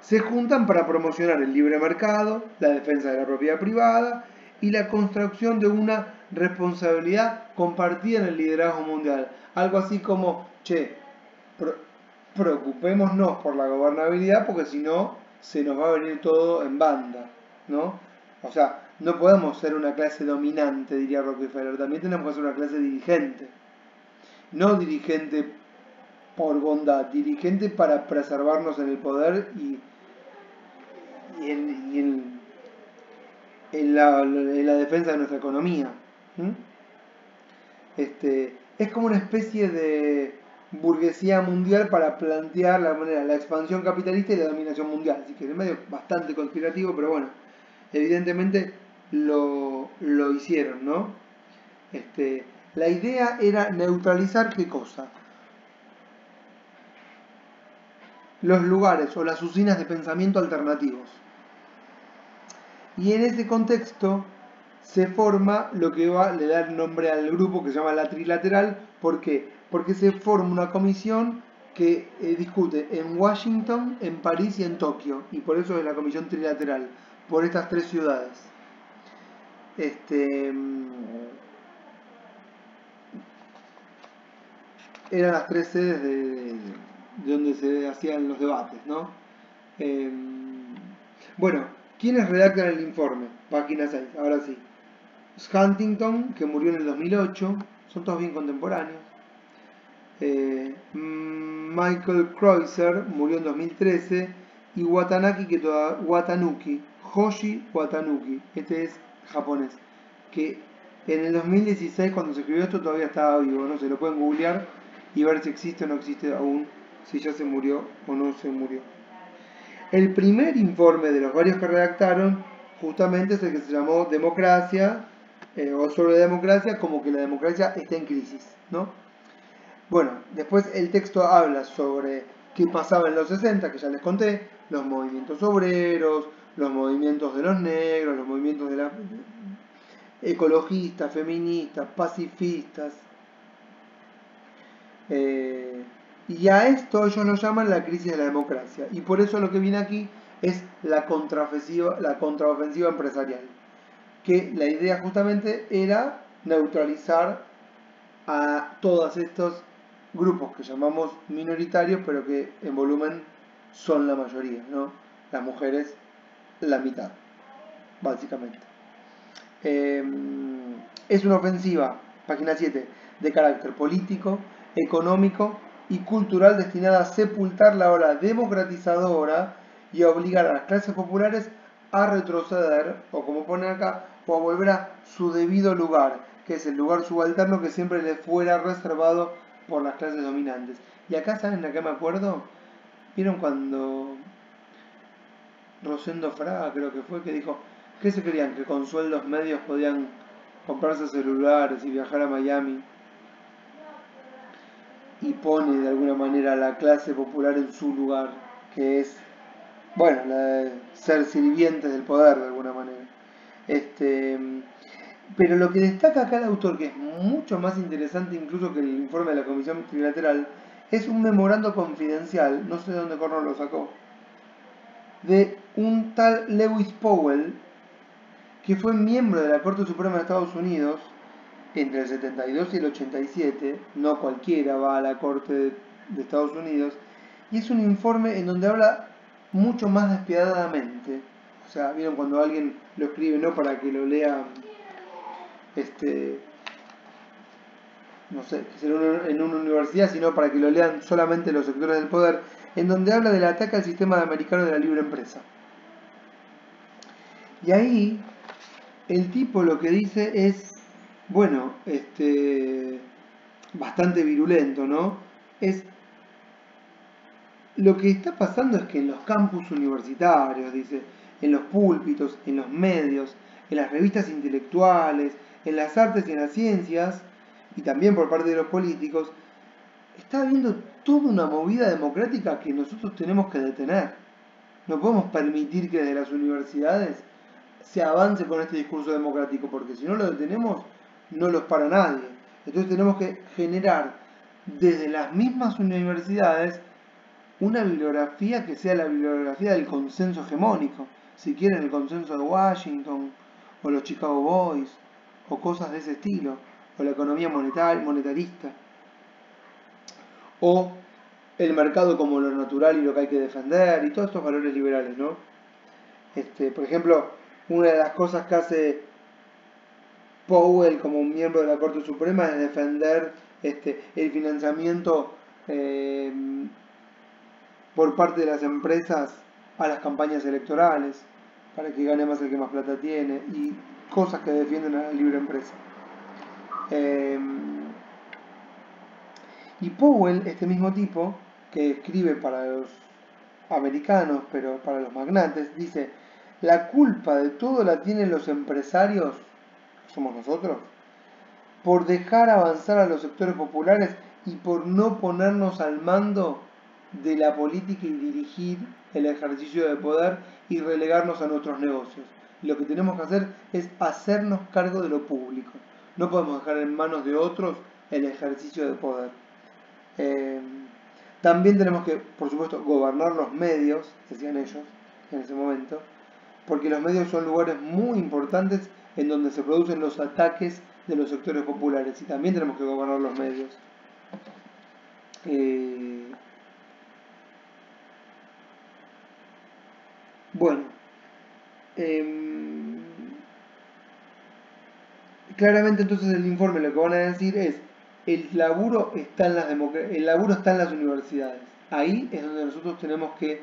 se juntan para promocionar el libre mercado, la defensa de la propiedad privada y la construcción de una responsabilidad compartida en el liderazgo mundial. Algo así como, che, preocupémonos por la gobernabilidad porque si no se nos va a venir todo en banda, ¿no? O sea, no podemos ser una clase dominante, diría Rockefeller, también tenemos que ser una clase dirigente. No dirigente por bondad, dirigente para preservarnos en el poder en la defensa de nuestra economía. Es como una especie de burguesía mundial para plantear la expansión capitalista y la dominación mundial. Así que es medio bastante conspirativo, pero bueno, evidentemente lo hicieron, ¿no? La idea era neutralizar ¿qué cosa? Los lugares o las usinas de pensamiento alternativos. Y en ese contexto se forma lo que le da el nombre al grupo que se llama la trilateral. ¿Por qué? Porque se forma una comisión que discute en Washington, en París y en Tokio. Y por eso es la comisión trilateral, por estas tres ciudades. Eran las tres sedes de donde se hacían los debates, ¿no? Bueno, ¿quiénes redactan el informe? Página 6, ahora sí. Huntington, que murió en el 2008, son todos bien contemporáneos. Michael Kreuzer murió en 2013 y Watanuki, Hoshi Watanuki, este es japonés, que en el 2016 cuando se escribió esto todavía estaba vivo, no se lo pueden googlear y ver si existe o no existe aún, si ya se murió o no se murió. El primer informe de los varios que redactaron justamente es el que se llamó Democracia, o sobre la democracia, como que la democracia está en crisis, ¿no? Bueno, después el texto habla sobre qué pasaba en los 60, que ya les conté, los movimientos obreros, los movimientos de los negros, los movimientos de las ecologistas, feministas, pacifistas. Y a esto ellos lo llaman la crisis de la democracia. Y por eso lo que viene aquí es la contraofensiva empresarial. Que la idea justamente era neutralizar a todos estos grupos que llamamos minoritarios, pero que en volumen son la mayoría, ¿no? Las mujeres, la mitad, básicamente. Es una ofensiva, página 7, de carácter político, económico y cultural destinada a sepultar la ola democratizadora y a obligar a las clases populares a retroceder, o como ponen acá, o a volver a su debido lugar, que es el lugar subalterno que siempre les fuera reservado por las clases dominantes. Y acá, ¿saben a qué me acuerdo? ¿Vieron cuando Rosendo Fraga, creo que fue, que dijo, ¿qué se creían? Que con sueldos medios podían comprarse celulares y viajar a Miami. Y pone de alguna manera a la clase popular en su lugar, que es, bueno, la de ser sirvientes del poder de alguna manera. Pero lo que destaca acá el autor, que es mucho más interesante incluso que el informe de la Comisión Trilateral, es un memorando confidencial, no sé de dónde Corno lo sacó, de un tal Lewis Powell, que fue miembro de la Corte Suprema de Estados Unidos entre el 72 y el 87, no cualquiera va a la Corte de Estados Unidos, y es un informe en donde habla mucho más despiadadamente. O sea, vieron cuando alguien lo escribe no para que lo lea, no sé, en una universidad, sino para que lo lean solamente los sectores del poder, en donde habla del ataque al sistema americano de la libre empresa. Y ahí el tipo lo que dice es, bueno, bastante virulento, ¿no? Es lo que está pasando es que en los campus universitarios, dice, en los púlpitos, en los medios, en las revistas intelectuales, en las artes y en las ciencias, y también por parte de los políticos, está habiendo toda una movida democrática que nosotros tenemos que detener. No podemos permitir que desde las universidades se avance con este discurso democrático, porque si no lo detenemos, no los para nadie. Entonces tenemos que generar desde las mismas universidades una bibliografía que sea la bibliografía del consenso hegemónico, si quieren el consenso de Washington, o los Chicago Boys, o cosas de ese estilo, o la economía monetarista, o el mercado como lo natural y lo que hay que defender, y todos estos valores liberales, ¿no? Por ejemplo, una de las cosas que hace Powell como un miembro de la Corte Suprema es defender el financiamiento por parte de las empresas a las campañas electorales, para que gane más el que más plata tiene, y cosas que defienden a la libre empresa. Y Powell, este mismo tipo, que escribe para los americanos, pero para los magnates, dice, la culpa de todo la tienen los empresarios, somos nosotros, por dejar avanzar a los sectores populares y por no ponernos al mando de la política y dirigir el ejercicio de poder y relegarnos a nuestros negocios. Lo que tenemos que hacer es hacernos cargo de lo público. No podemos dejar en manos de otros el ejercicio de poder. También tenemos que, por supuesto, gobernar los medios, decían ellos en ese momento, porque los medios son lugares muy importantes en donde se producen los ataques de los sectores populares y también tenemos que gobernar los medios. Bueno, claramente entonces el informe lo que van a decir es el laburo está en las universidades. Ahí es donde nosotros tenemos que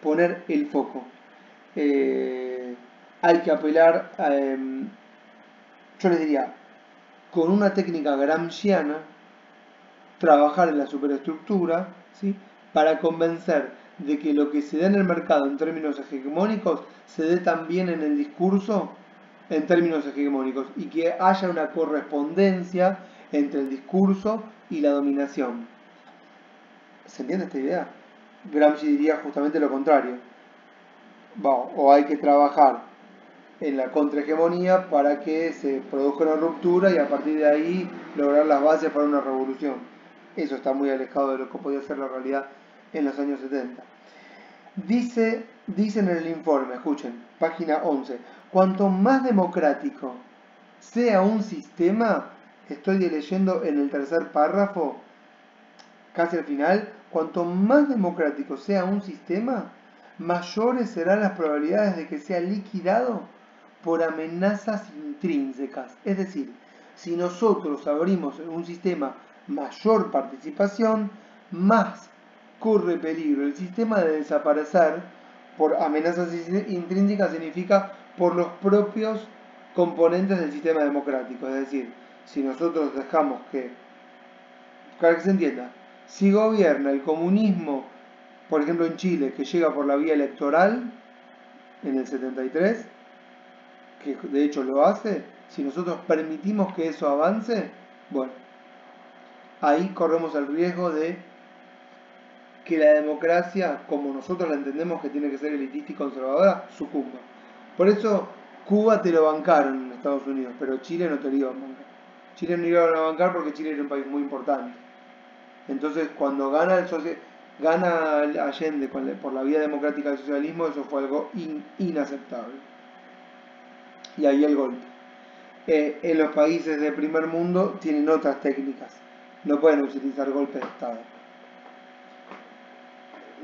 poner el foco. Hay que apelar a, yo les diría, con una técnica gramsciana, trabajar en la superestructura, ¿sí? Para convencer de que lo que se da en el mercado en términos hegemónicos se dé también en el discurso en términos hegemónicos y que haya una correspondencia entre el discurso y la dominación. ¿Se entiende esta idea? Gramsci diría justamente lo contrario. O hay que trabajar en la contrahegemonía para que se produzca una ruptura y a partir de ahí lograr las bases para una revolución. Eso está muy alejado de lo que podía ser la realidad en los años 70. Dicen en el informe, escuchen, página 11, cuanto más democrático sea un sistema, estoy leyendo en el tercer párrafo, casi al final, cuanto más democrático sea un sistema, mayores serán las probabilidades de que sea liquidado por amenazas intrínsecas. Es decir, si nosotros abrimos un sistema mayor participación, más corre peligro el sistema de desaparecer por amenazas intrínsecas, significa por los propios componentes del sistema democrático. Es decir, si nosotros dejamos para que se entienda, si gobierna el comunismo, por ejemplo en Chile, que llega por la vía electoral en el 73, que de hecho lo hace, si nosotros permitimos que eso avance, bueno, ahí corremos el riesgo de que la democracia, como nosotros la entendemos que tiene que ser elitista y conservadora, sucumba. Por eso Cuba te lo bancaron en Estados Unidos, pero Chile no te lo iba a bancar. Chile no iba a bancar porque Chile era un país muy importante. Entonces, cuando gana Allende por la vía democrática del socialismo, eso fue algo inaceptable. Y ahí el golpe. En los países de primer mundo tienen otras técnicas. No pueden utilizar golpes de Estado.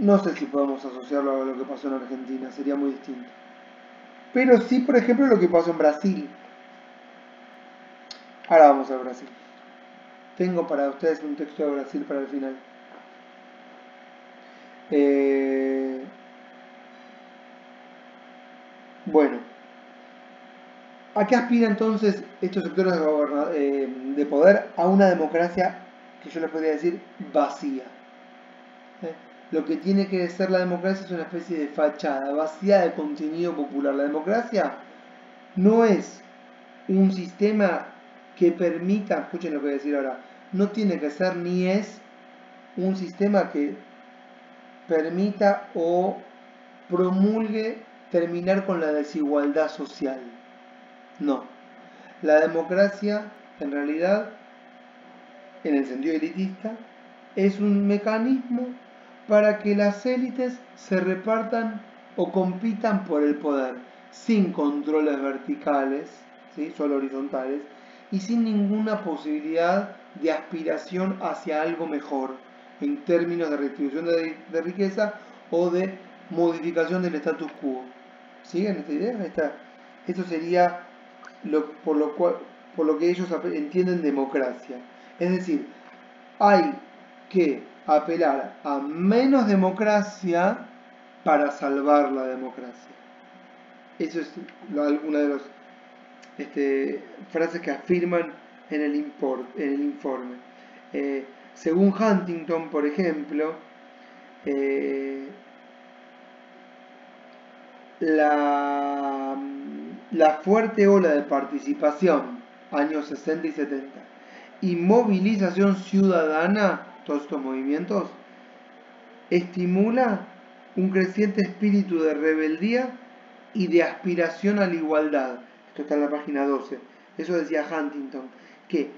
No sé si podemos asociarlo a lo que pasó en Argentina, sería muy distinto. Pero sí, por ejemplo, lo que pasó en Brasil. Ahora vamos a Brasil. Tengo para ustedes un texto de Brasil para el final. Bueno, ¿a qué aspira entonces estos sectores de poder? A una democracia que yo les podría decir vacía. Lo que tiene que ser la democracia es una especie de fachada, vacía de contenido popular. La democracia no es un sistema que permita, escuchen lo que voy a decir ahora, no tiene que ser ni es un sistema que permita o promulgue terminar con la desigualdad social. No. La democracia, en realidad, en el sentido elitista, es un mecanismo para que las élites se repartan o compitan por el poder, sin controles verticales, ¿sí? Solo horizontales, y sin ninguna posibilidad de aspiración hacia algo mejor, en términos de redistribución de riqueza o de modificación del status quo. ¿Siguen esta idea? Esto sería por lo que ellos entienden democracia. Es decir, hay que apelar a menos democracia para salvar la democracia. Eso es una de las frases que afirman en el informe. Según Huntington, por ejemplo, la fuerte ola de participación, años 60 y 70, y movilización ciudadana, todos estos movimientos, estimula un creciente espíritu de rebeldía y de aspiración a la igualdad. Esto está en la página 12. Eso decía Huntington, que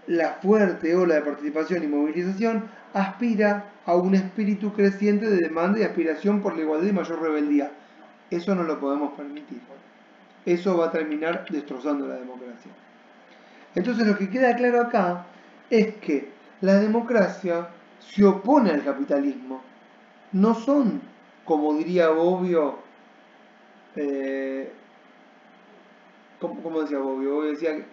la fuerte ola de participación y movilización aspira a un espíritu creciente de demanda y aspiración por la igualdad y mayor rebeldía. Eso no lo podemos permitir. Eso va a terminar destrozando la democracia. Entonces lo que queda claro acá es que la democracia se opone al capitalismo. No son, como diría Bobbio, ¿cómo decía Bobbio? Bobbio decía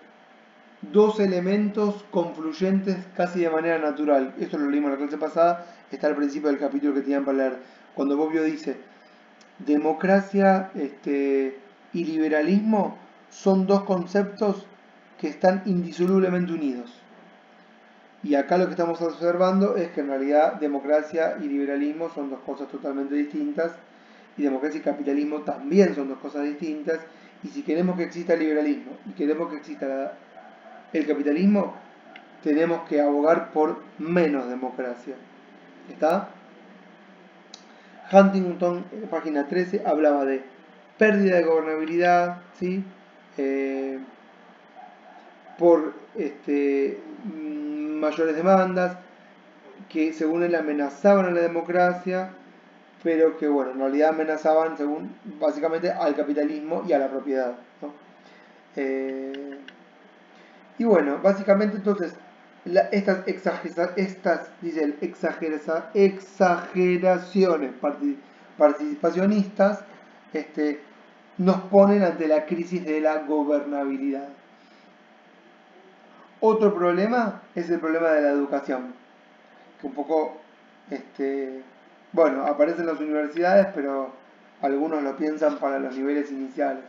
dos elementos confluyentes casi de manera natural. Esto lo leímos en la clase pasada, está al principio del capítulo que tenían para leer. Cuando Bobbio dice, democracia y liberalismo son dos conceptos que están indisolublemente unidos. Y acá lo que estamos observando es que en realidad democracia y liberalismo son dos cosas totalmente distintas, y democracia y capitalismo también son dos cosas distintas, y si queremos que exista el liberalismo y queremos que exista el capitalismo, tenemos que abogar por menos democracia. ¿Está? Huntington, página 13, hablaba de pérdida de gobernabilidad, ¿sí? Por mayores demandas, que según él amenazaban a la democracia, pero que bueno, en realidad amenazaban básicamente al capitalismo y a la propiedad, ¿no? Y bueno, básicamente entonces estas dice él, exageraciones participacionistas nos ponen ante la crisis de la gobernabilidad. Otro problema es el problema de la educación, que un poco, bueno, aparece en las universidades, pero algunos lo piensan para los niveles iniciales.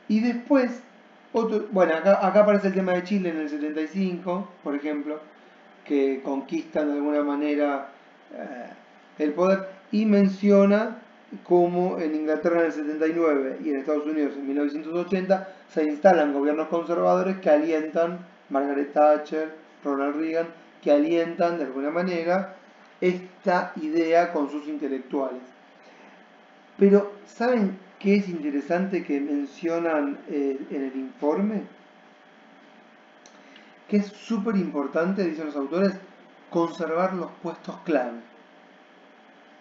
Y después, bueno, acá aparece el tema de Chile en el 75, por ejemplo, que conquistan de alguna manera el poder, y menciona cómo en Inglaterra en el 79 y en Estados Unidos en 1980 se instalan gobiernos conservadores que alientan, Margaret Thatcher, Ronald Reagan, que alientan de alguna manera esta idea con sus intelectuales. Pero, ¿saben qué es interesante que mencionan en el informe? Que es súper importante, dicen los autores, conservar los puestos clave.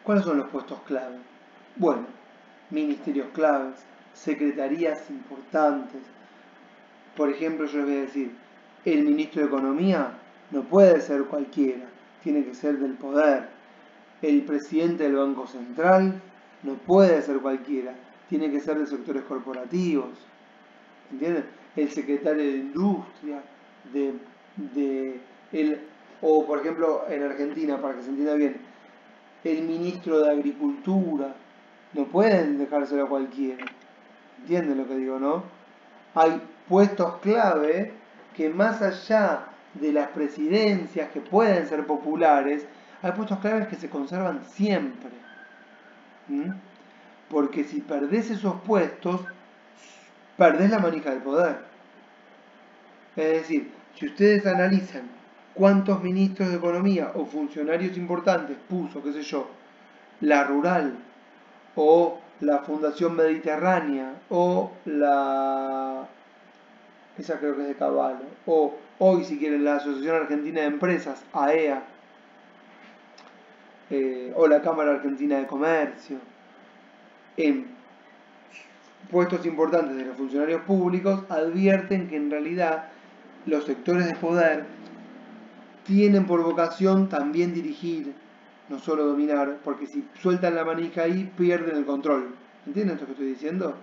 ¿Cuáles son los puestos clave? Bueno, ministerios claves, secretarías importantes. Por ejemplo, yo les voy a decir, el ministro de Economía no puede ser cualquiera, tiene que ser del poder. El presidente del Banco Central no puede ser cualquiera, tiene que ser de sectores corporativos. ¿Entienden? El secretario de Industria, o por ejemplo en Argentina, para que se entienda bien, el ministro de Agricultura, no pueden dejárselo a cualquiera. ¿Entienden lo que digo, no? Hay puestos clave que más allá de las presidencias que pueden ser populares, hay puestos claves que se conservan siempre. Porque si perdés esos puestos, perdés la manija del poder. Es decir, si ustedes analizan cuántos ministros de Economía o funcionarios importantes puso, qué sé yo, la Rural, o la Fundación Mediterránea, o esa creo que es de Caballo, o hoy si quieren la Asociación Argentina de Empresas, AEA, o la Cámara Argentina de Comercio, en puestos importantes de los funcionarios públicos, advierten que en realidad los sectores de poder tienen por vocación también dirigir, no solo dominar, porque si sueltan la manija ahí pierden el control. ¿Entienden esto que estoy diciendo?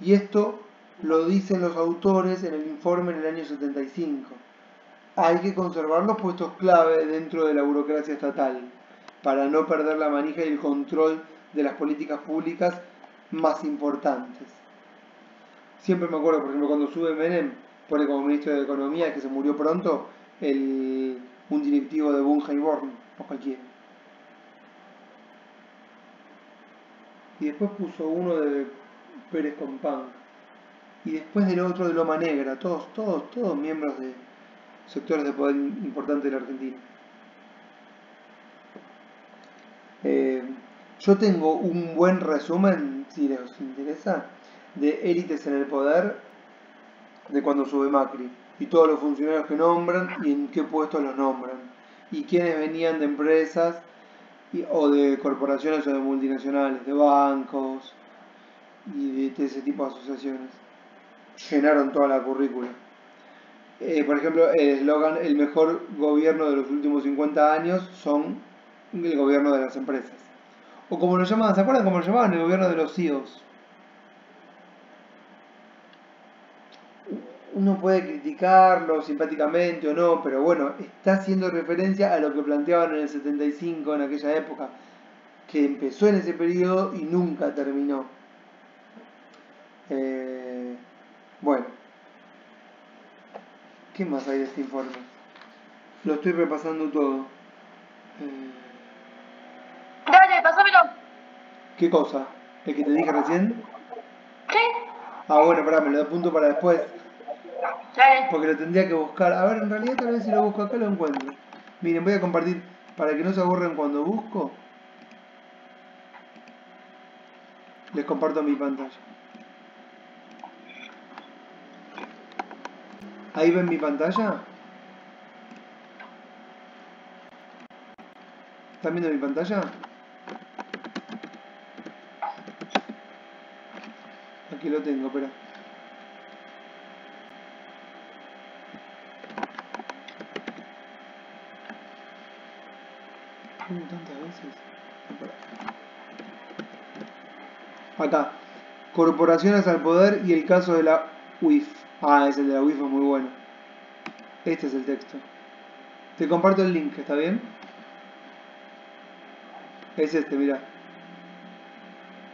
Y esto lo dicen los autores en el informe en el año 75. Hay que conservar los puestos clave dentro de la burocracia estatal para no perder la manija y el control de las políticas públicas más importantes. Siempre me acuerdo, por ejemplo, cuando sube Menem, pone como ministro de Economía, que se murió pronto, un directivo de Bunge y Born, o cualquiera. Y después puso uno de Pérez Compán. Y después del otro de Loma Negra, todos miembros de sectores de poder importantes de la Argentina. Yo tengo un buen resumen, si les interesa, de élites en el poder de cuando sube Macri y todos los funcionarios que nombran y en qué puestos los nombran y quiénes venían de empresas o de corporaciones o de multinacionales, de bancos y de ese tipo de asociaciones. Llenaron toda la currícula. Por ejemplo, el eslogan "el mejor gobierno de los últimos 50 años" son el gobierno de las empresas. O como lo llamaban, ¿se acuerdan cómo lo llamaban? El gobierno de los CEOs. Uno puede criticarlo simpáticamente o no, pero bueno, está haciendo referencia a lo que planteaban en el 75, en aquella época, que empezó en ese periodo y nunca terminó. Bueno, ¿qué más hay de este informe? Lo estoy repasando todo. Dale, pásamelo. ¿Qué cosa? ¿El que te dije recién? Sí. Ah, bueno, pará, me lo apunto para después. Dale. Porque lo tendría que buscar. A ver, en realidad tal vez si lo busco acá lo encuentro. Miren, voy a compartir para que no se aburran cuando busco. Les comparto mi pantalla. ¿Ahí ven mi pantalla? ¿Están viendo mi pantalla? Aquí lo tengo, espera. Tantas veces. Acá. Corporaciones al poder y el caso de la UIF. Ah, ese de la UIF es muy bueno. Este es el texto. Te comparto el link, ¿está bien? Es este, mira.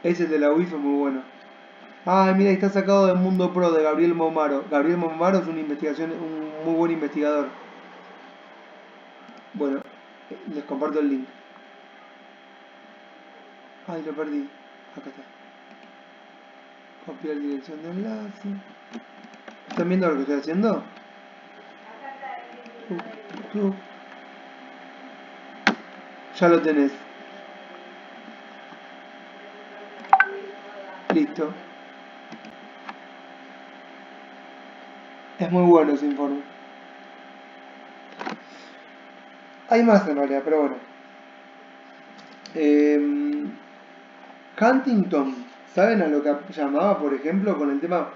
Ese de la UIF es muy bueno. Ah, mira, está sacado de Mundo Pro de Gabriel Momaro. Gabriel Momaro es un muy buen investigador. Bueno, les comparto el link. Ay, lo perdí. Acá está. Copiar dirección de enlace. ¿Están viendo lo que estoy haciendo? Ya lo tenés. Listo. Es muy bueno ese informe. Hay más en realidad, pero bueno. Huntington, ¿saben a lo que llamaba, por ejemplo, con el tema?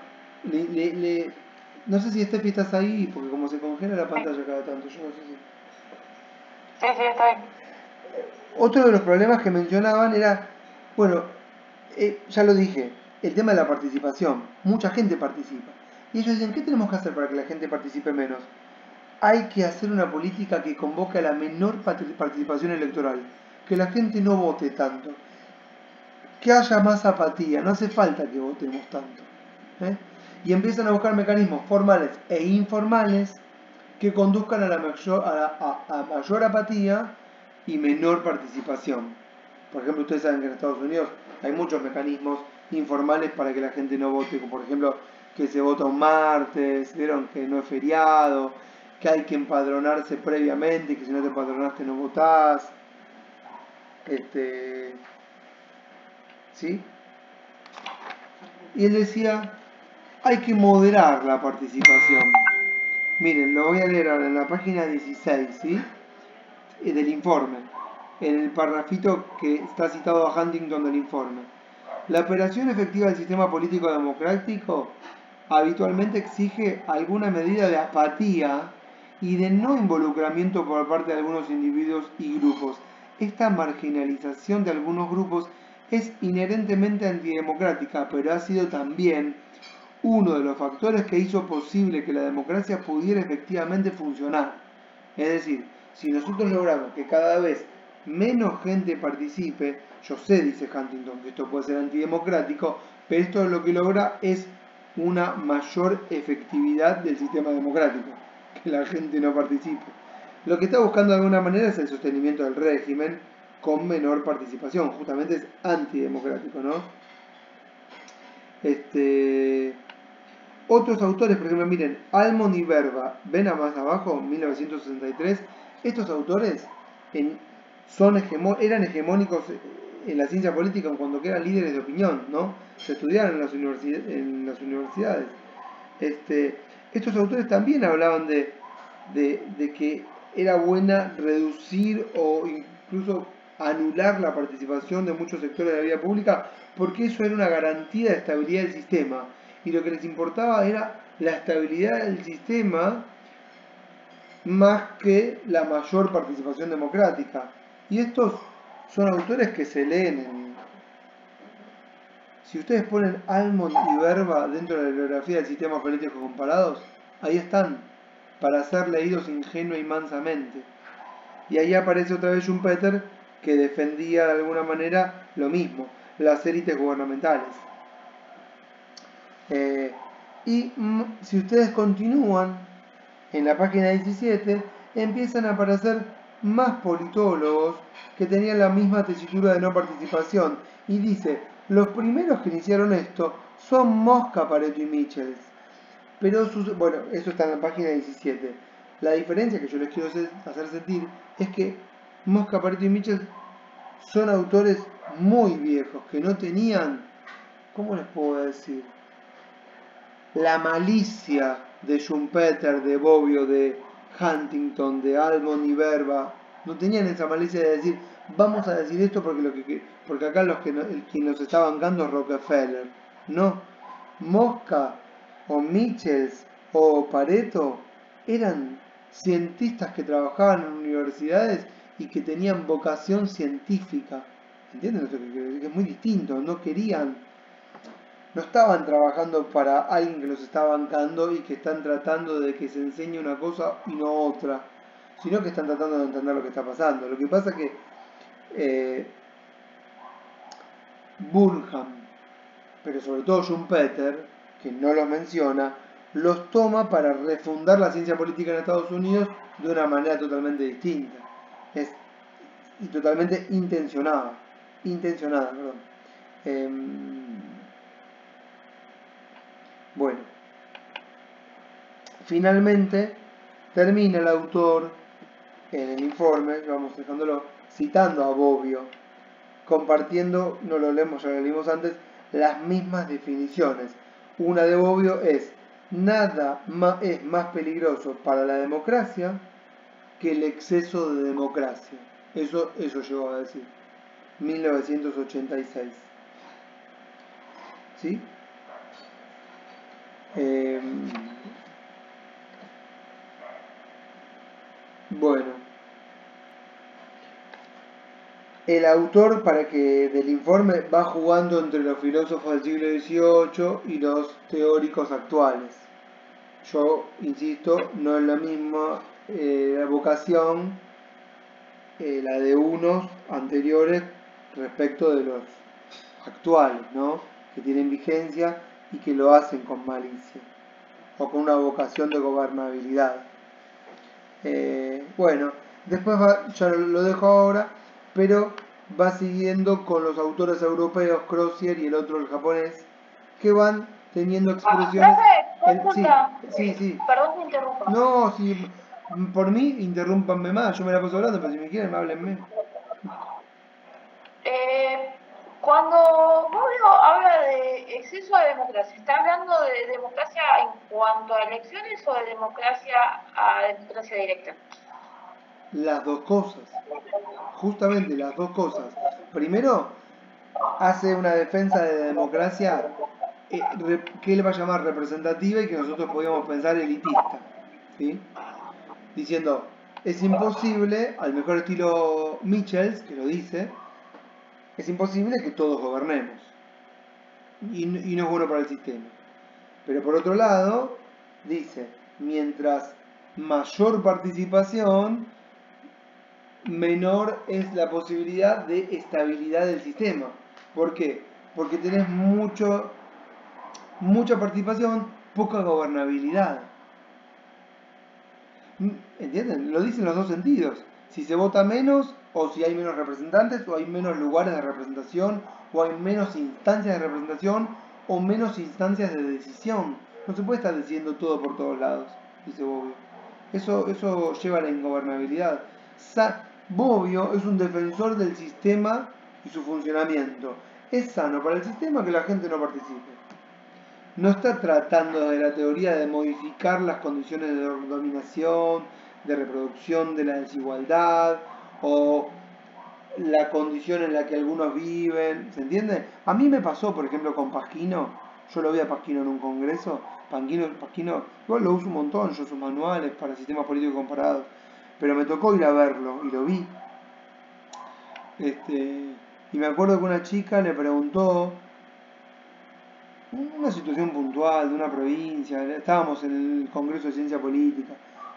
No sé si Steffi estás ahí, porque como se congela la pantalla cada tanto, yo no sé si... Sí, está bien. Otro de los problemas que mencionaban era, bueno, ya lo dije, el tema de la participación. Mucha gente participa. Y ellos dicen, ¿qué tenemos que hacer para que la gente participe menos? Hay que hacer una política que convoque a la menor participación electoral. Que la gente no vote tanto. Que haya más apatía. No hace falta que votemos tanto. Y empiezan a buscar mecanismos formales e informales que conduzcan a mayor apatía y menor participación. Por ejemplo, ustedes saben que en Estados Unidos hay muchos mecanismos informales para que la gente no vote, como por ejemplo que se vota un martes, vieron que no es feriado, que hay que empadronarse previamente, que si no te empadronaste no votás. ¿Sí? Y él decía, hay que moderar la participación. Miren, lo voy a leer ahora en la página 16, ¿sí? Del informe. en el parrafito que está citado a Huntington del informe. La operación efectiva del sistema político democrático habitualmente exige alguna medida de apatía y de no involucramiento por parte de algunos individuos y grupos. Esta marginalización de algunos grupos es inherentemente antidemocrática, pero ha sido también uno de los factores que hizo posible que la democracia pudiera efectivamente funcionar. Es decir, si nosotros logramos que cada vez menos gente participe, yo sé, dice Huntington, que esto puede ser antidemocrático, pero esto lo que logra es una mayor efectividad del sistema democrático, que la gente no participe. Lo que está buscando de alguna manera es el sostenimiento del régimen con menor participación, justamente es antidemocrático, ¿no? Otros autores, por ejemplo, miren, Almond y Verba, ven a más abajo, 1963, estos autores en, eran hegemónicos en la ciencia política cuando eran líderes de opinión, ¿no? Se estudiaron en las universidades. Estos autores también hablaban de que era buena reducir o incluso anular la participación de muchos sectores de la vida pública porque eso era una garantía de estabilidad del sistema y lo que les importaba era la estabilidad del sistema más que la mayor participación democrática. Y estos son autores que se leen Si ustedes ponen Almond y Verba dentro de la bibliografía del sistema político comparados, ahí están, para ser leídos ingenua y mansamente. Y ahí aparece otra vez Schumpeter, que defendía de alguna manera lo mismo, las élites gubernamentales. Y si ustedes continúan en la página 17, empiezan a aparecer más politólogos que tenían la misma tesitura de no participación. Y dice, los primeros que iniciaron esto son Mosca, Pareto y Michels. Pero bueno, eso está en la página 17. La diferencia que yo les quiero hacer sentir es que Mosca, Pareto y Michels son autores muy viejos, que no tenían, ¿cómo les puedo decir? La malicia de Schumpeter, de Bobbio, de Huntington, de Almond y Verba, no tenían esa malicia de decir, vamos a decir esto porque acá quien nos está bancando es Rockefeller. No, Mosca o Michels o Pareto eran cientistas que trabajaban en universidades y que tenían vocación científica. ¿Entienden lo que quiero decir? Que es muy distinto, no estaban trabajando para alguien que los está bancando y que están tratando de que se enseñe una cosa y no otra, sino que están tratando de entender lo que está pasando. Lo que pasa es que Burnham, pero sobre todo Schumpeter, que no los menciona, los toma para refundar la ciencia política en Estados Unidos de una manera totalmente distinta. Y totalmente intencionada. Perdón. Bueno, finalmente termina el autor en el informe, vamos dejándolo, citando a Bobbio, compartiendo, no lo leemos, ya lo leímos antes, las mismas definiciones. Una de Bobbio es, nada es más peligroso para la democracia que el exceso de democracia. Eso llegó a decir. 1986. ¿Sí? Bueno, el autor del informe va jugando entre los filósofos del siglo XVIII y los teóricos actuales. Yo insisto, no es la misma la vocación, la de unos anteriores respecto de los actuales, ¿no? Que tienen vigencia y que lo hacen con malicia o con una vocación de gobernabilidad. Bueno, después ya lo dejo ahora, pero va siguiendo con los autores europeos, Crozier y el otro, el japonés, que van teniendo expresiones. Sí. Perdón que interrumpa. No, si por mí, interrúmpanme más, yo me la paso hablando, pero si me quieren, háblenme. Cuando Bobbio habla de exceso de democracia, ¿está hablando de democracia en cuanto a elecciones o de democracia a democracia directa? las dos cosas, justamente las dos cosas. Primero, hace una defensa de la democracia que él va a llamar representativa y que nosotros podríamos pensar elitista, ¿sí? Diciendo, es imposible, al mejor estilo Michels, que lo dice, es imposible que todos gobernemos y no es bueno para el sistema. Pero por otro lado, dice, mientras mayor participación, menor es la posibilidad de estabilidad del sistema. ¿Por qué? Porque tenés mucha participación, poca gobernabilidad. ¿Entienden? Lo dicen los dos sentidos. Si se vota menos, o si hay menos representantes, o hay menos lugares de representación, o hay menos instancias de representación, o menos instancias de decisión. No se puede estar decidiendo todo por todos lados, dice Bobbio. Eso lleva a la ingobernabilidad. Bobbio es un defensor del sistema y su funcionamiento. Es sano para el sistema que la gente no participe. No está tratando de la teoría de modificar las condiciones de dominación, de reproducción de la desigualdad o la condición en la que algunos viven, ¿se entiende? A mí me pasó, por ejemplo, con Pasquino, yo lo vi a Pasquino en un congreso, Pasquino, igual lo uso un montón, yo sus manuales para sistemas políticos comparados, pero me tocó ir a verlo y lo vi. Y me acuerdo que una chica le preguntó, una situación puntual de una provincia, estábamos en el Congreso de Ciencia Política,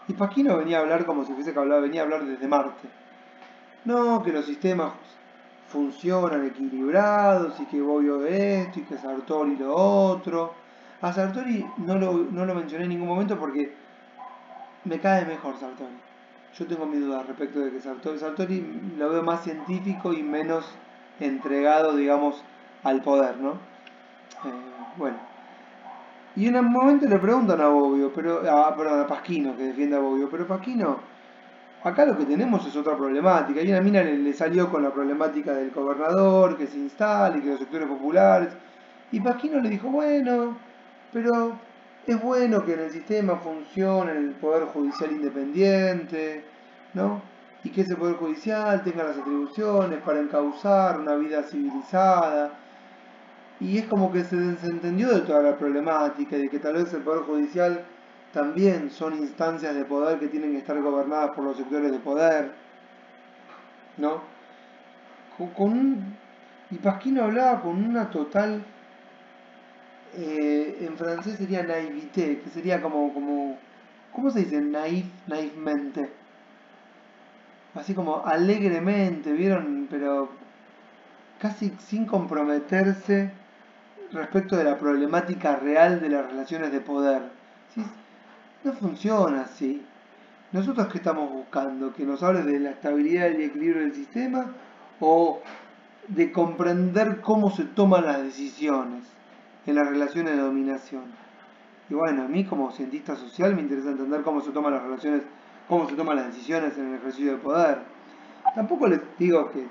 y Pasquino venía a hablar como si fuese que hablaba, venía a hablar desde Marte. No, que los sistemas funcionan equilibrados y que Bobbio esto y que Sartori lo otro. A Sartori no lo mencioné en ningún momento porque me cae mejor Sartori. Yo tengo mis dudas respecto de que Sartori lo veo más científico y menos entregado, digamos, al poder, ¿no? Bueno. Y en un momento le preguntan a Bobbio, perdón, a Pasquino, que defiende a Bobbio, pero Pasquino, acá lo que tenemos es otra problemática. Y una mina le salió con la problemática del gobernador, que se instale, y que los sectores populares. Y Pasquino le dijo, bueno, pero es bueno que en el sistema funcione el poder judicial independiente, ¿no? Y que ese poder judicial tenga las atribuciones para encauzar una vida civilizada. Y es como que se desentendió de toda la problemática y de que tal vez el Poder Judicial también son instancias de poder que tienen que estar gobernadas por los sectores de poder, ¿no? Y Pasquino hablaba con una total, en francés sería naivete, que sería ¿cómo se dice? Naivmente. Así como alegremente, ¿vieron? Pero casi sin comprometerse respecto de la problemática real de las relaciones de poder. ¿Sí? No funciona así. ¿Nosotros qué estamos buscando? ¿Que nos hables de la estabilidad y el equilibrio del sistema? ¿O de comprender cómo se toman las decisiones en las relaciones de dominación? Y bueno, a mí como cientista social me interesa entender cómo se toman las relaciones, cómo se toman las decisiones en el ejercicio de poder. Tampoco les digo que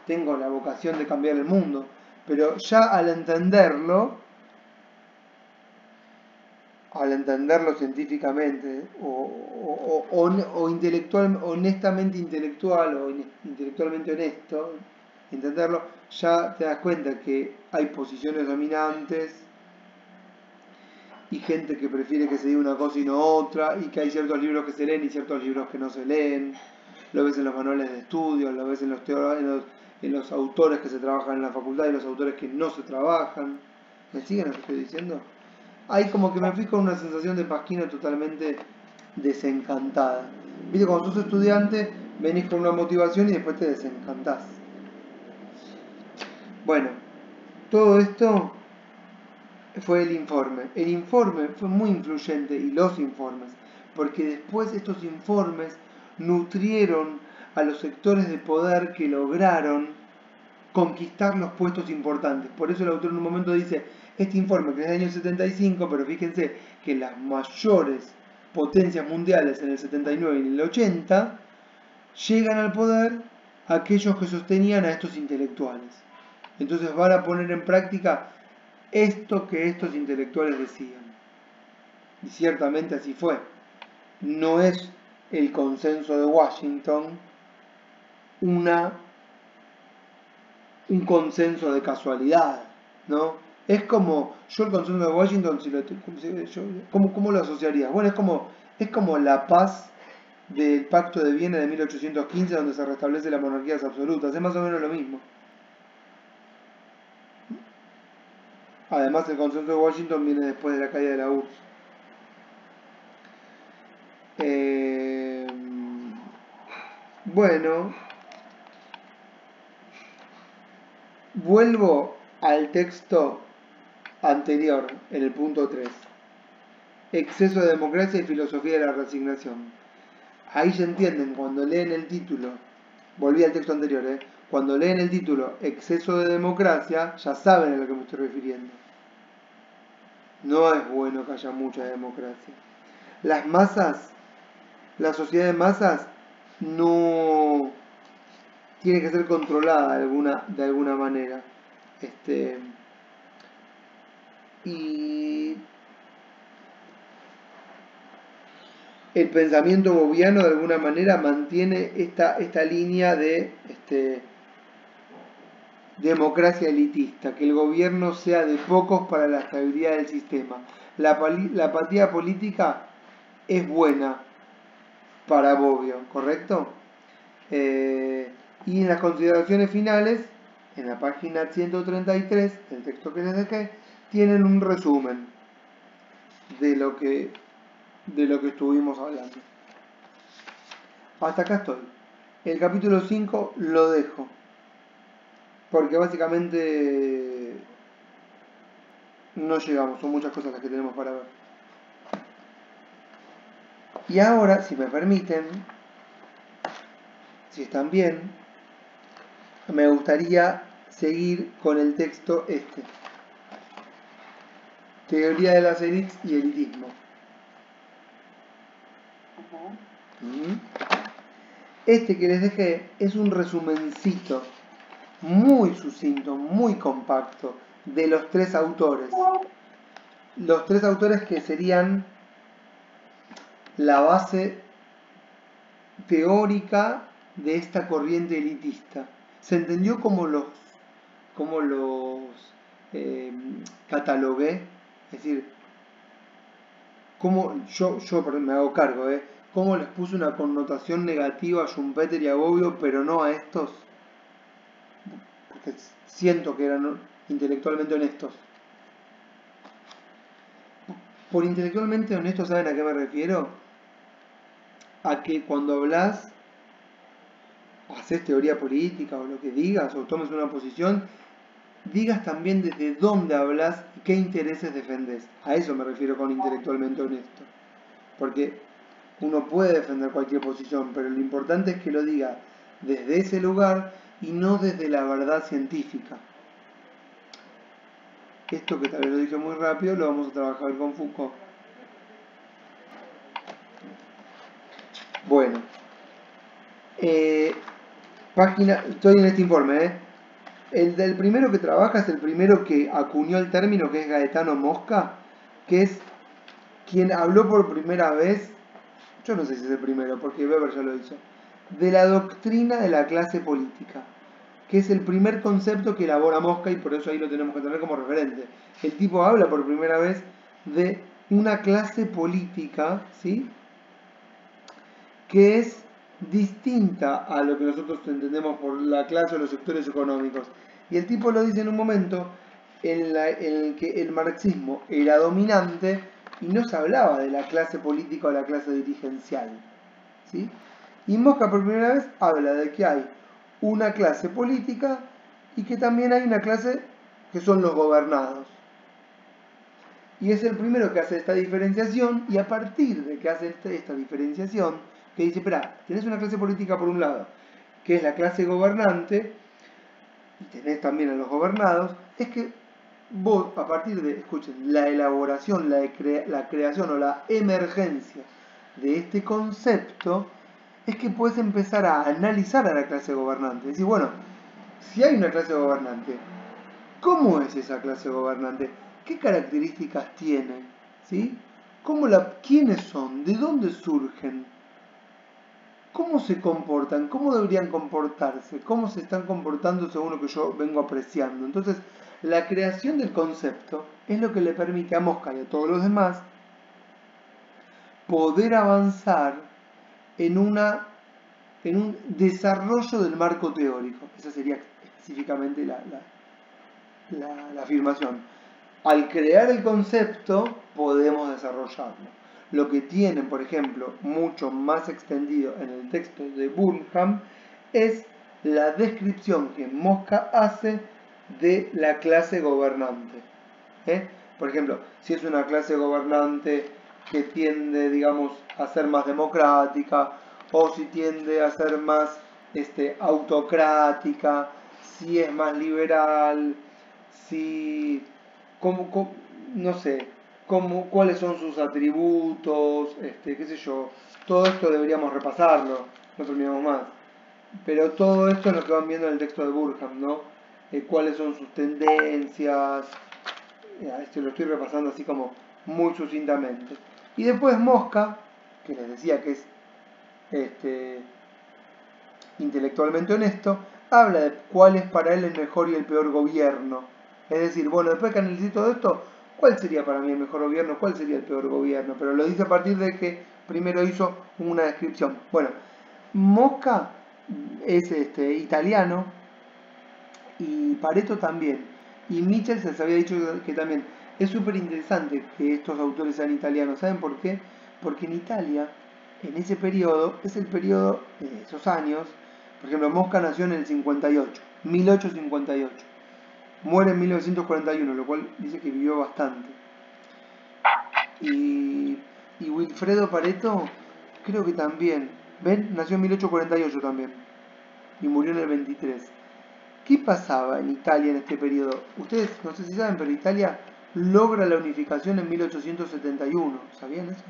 tengo la vocación de cambiar el mundo, pero ya al entenderlo científicamente o honestamente intelectual o intelectualmente honesto, entenderlo, ya te das cuenta que hay posiciones dominantes y gente que prefiere que se diga una cosa y no otra, y que hay ciertos libros que se leen y ciertos libros que no se leen. Lo ves en los manuales de estudio, lo ves en los autores que se trabajan en la facultad y los autores que no se trabajan. ¿Me siguen lo que estoy diciendo? Hay como que me fui con una sensación de Pasquino totalmente desencantada. Viste, cuando sos estudiante, venís con una motivación y después te desencantás. Bueno, todo esto fue el informe. El informe fue muy influyente, y los informes, porque después estos informes nutrieron a los sectores de poder que lograron conquistar los puestos importantes. Por eso el autor en un momento dice, este informe que es del año 75, pero fíjense que las mayores potencias mundiales en el 79 y en el 80 llegan al poder aquellos que sostenían a estos intelectuales. Entonces van a poner en práctica esto que estos intelectuales decían. Y ciertamente así fue. No es el consenso de Washington un consenso de casualidad, ¿no? Es como, yo el consenso de Washington, ¿cómo lo asociaría? Bueno, es como la paz del Pacto de Viena de 1815, donde se restablece la monarquía absoluta, es más o menos lo mismo. Además, el consenso de Washington viene después de la caída de la URSS. Bueno, vuelvo al texto anterior, en el punto 3. Exceso de democracia y filosofía de la resignación. Ahí ya entienden, cuando leen el título, volví al texto anterior, cuando leen el título exceso de democracia, ya saben a lo que me estoy refiriendo. No es bueno que haya mucha democracia. Las masas, la sociedad de masas, no tiene que ser controlada de alguna manera. Y el pensamiento boviano de alguna manera mantiene esta línea de democracia elitista, que el gobierno sea de pocos para la estabilidad del sistema. La apatía política es buena para Bobbio, ¿correcto? Y en las consideraciones finales, en la página 133 del texto que les dejé, tienen un resumen de lo que estuvimos hablando. Hasta acá estoy. El capítulo 5 lo dejo, porque básicamente no llegamos, son muchas cosas las que tenemos para ver. Y ahora, si me permiten, si están bien, me gustaría seguir con el texto Teoría de las élites y elitismo. Este que les dejé es un resumencito muy sucinto, muy compacto, de los tres autores. Los tres autores que serían la base teórica de esta corriente elitista. Se entendió como los catalogué, es decir, como yo me hago cargo, cómo les puse una connotación negativa a Schumpeter y a Bobbio, pero no a estos, porque siento que eran intelectualmente honestos. Por intelectualmente honestos, ¿saben a qué me refiero? A que cuando hablas, haces teoría política o lo que digas, o tomes una posición, digas también desde dónde hablas y qué intereses defendés. A eso me refiero con intelectualmente honesto. Porque uno puede defender cualquier posición, pero lo importante es que lo diga desde ese lugar y no desde la verdad científica. Esto que tal vez lo dije muy rápido, lo vamos a trabajar con Foucault. Bueno, estoy en este informe, El del primero que trabaja es el primero que acuñó el término, que es Gaetano Mosca, que es quien habló por primera vez, yo no sé si es el primero, porque Weber ya lo hizo, de la doctrina de la clase política, que es el primer concepto que elabora Mosca y por eso ahí lo tenemos que tener como referente. El tipo habla por primera vez de una clase política, ¿sí?, que es distinta a lo que nosotros entendemos por la clase o los sectores económicos. Y el tipo lo dice en un momento en el que el marxismo era dominante y no se hablaba de la clase política o la clase dirigencial, ¿sí? Y Mosca por primera vez habla de que hay una clase política y que también hay una clase que son los gobernados. Y es el primero que hace esta diferenciación, y a partir de que hace esta diferenciación, que dice, espera, tenés una clase política por un lado, que es la clase gobernante, y tenés también a los gobernados, es que vos, a partir de, escuchen, la elaboración, la creación o la emergencia de este concepto, es que puedes empezar a analizar a la clase gobernante. Decir, bueno, si hay una clase gobernante, ¿cómo es esa clase gobernante? ¿Qué características tiene? ¿Sí? ¿Quiénes son? ¿De dónde surgen? ¿cómo se comportan? ¿Cómo deberían comportarse? ¿Cómo se están comportando según lo que yo vengo apreciando? Entonces, la creación del concepto es lo que le permite a Mosca y a todos los demás poder avanzar en un desarrollo del marco teórico. Esa sería específicamente la afirmación. Al crear el concepto podemos desarrollarlo. Lo que tienen, por ejemplo, mucho más extendido en el texto de Burnham es la descripción que Mosca hace de la clase gobernante. Por ejemplo, si es una clase gobernante que tiende, digamos, a ser más democrática, o si tiende a ser más autocrática, si es más liberal, si, no sé, cuáles son sus atributos, qué sé yo, todo esto deberíamos repasarlo, no terminamos más. Pero todo esto es lo que van viendo en el texto de Burnham, ¿no? Cuáles son sus tendencias, lo estoy repasando así como muy sucintamente. Y después Mosca, que les decía que es intelectualmente honesto, habla de cuál es para él el mejor y el peor gobierno. Es decir, bueno, después que analicé todo esto, ¿cuál sería para mí el mejor gobierno? ¿Cuál sería el peor gobierno? Pero lo dice a partir de que primero hizo una descripción. Bueno, Mosca es italiano y Pareto también. Y Mitchell se les había dicho que también. Es súper interesante que estos autores sean italianos. ¿Saben por qué? Porque en Italia, en ese periodo, es el periodo de esos años. Por ejemplo, Mosca nació en el 58, 1858. Muere en 1941, lo cual dice que vivió bastante. Y Wilfredo Pareto, creo que también. ¿Ven? Nació en 1848 también. Y murió en el 23. ¿Qué pasaba en Italia en este periodo? Ustedes no sé si saben, pero Italia logra la unificación en 1871. ¿Sabían eso?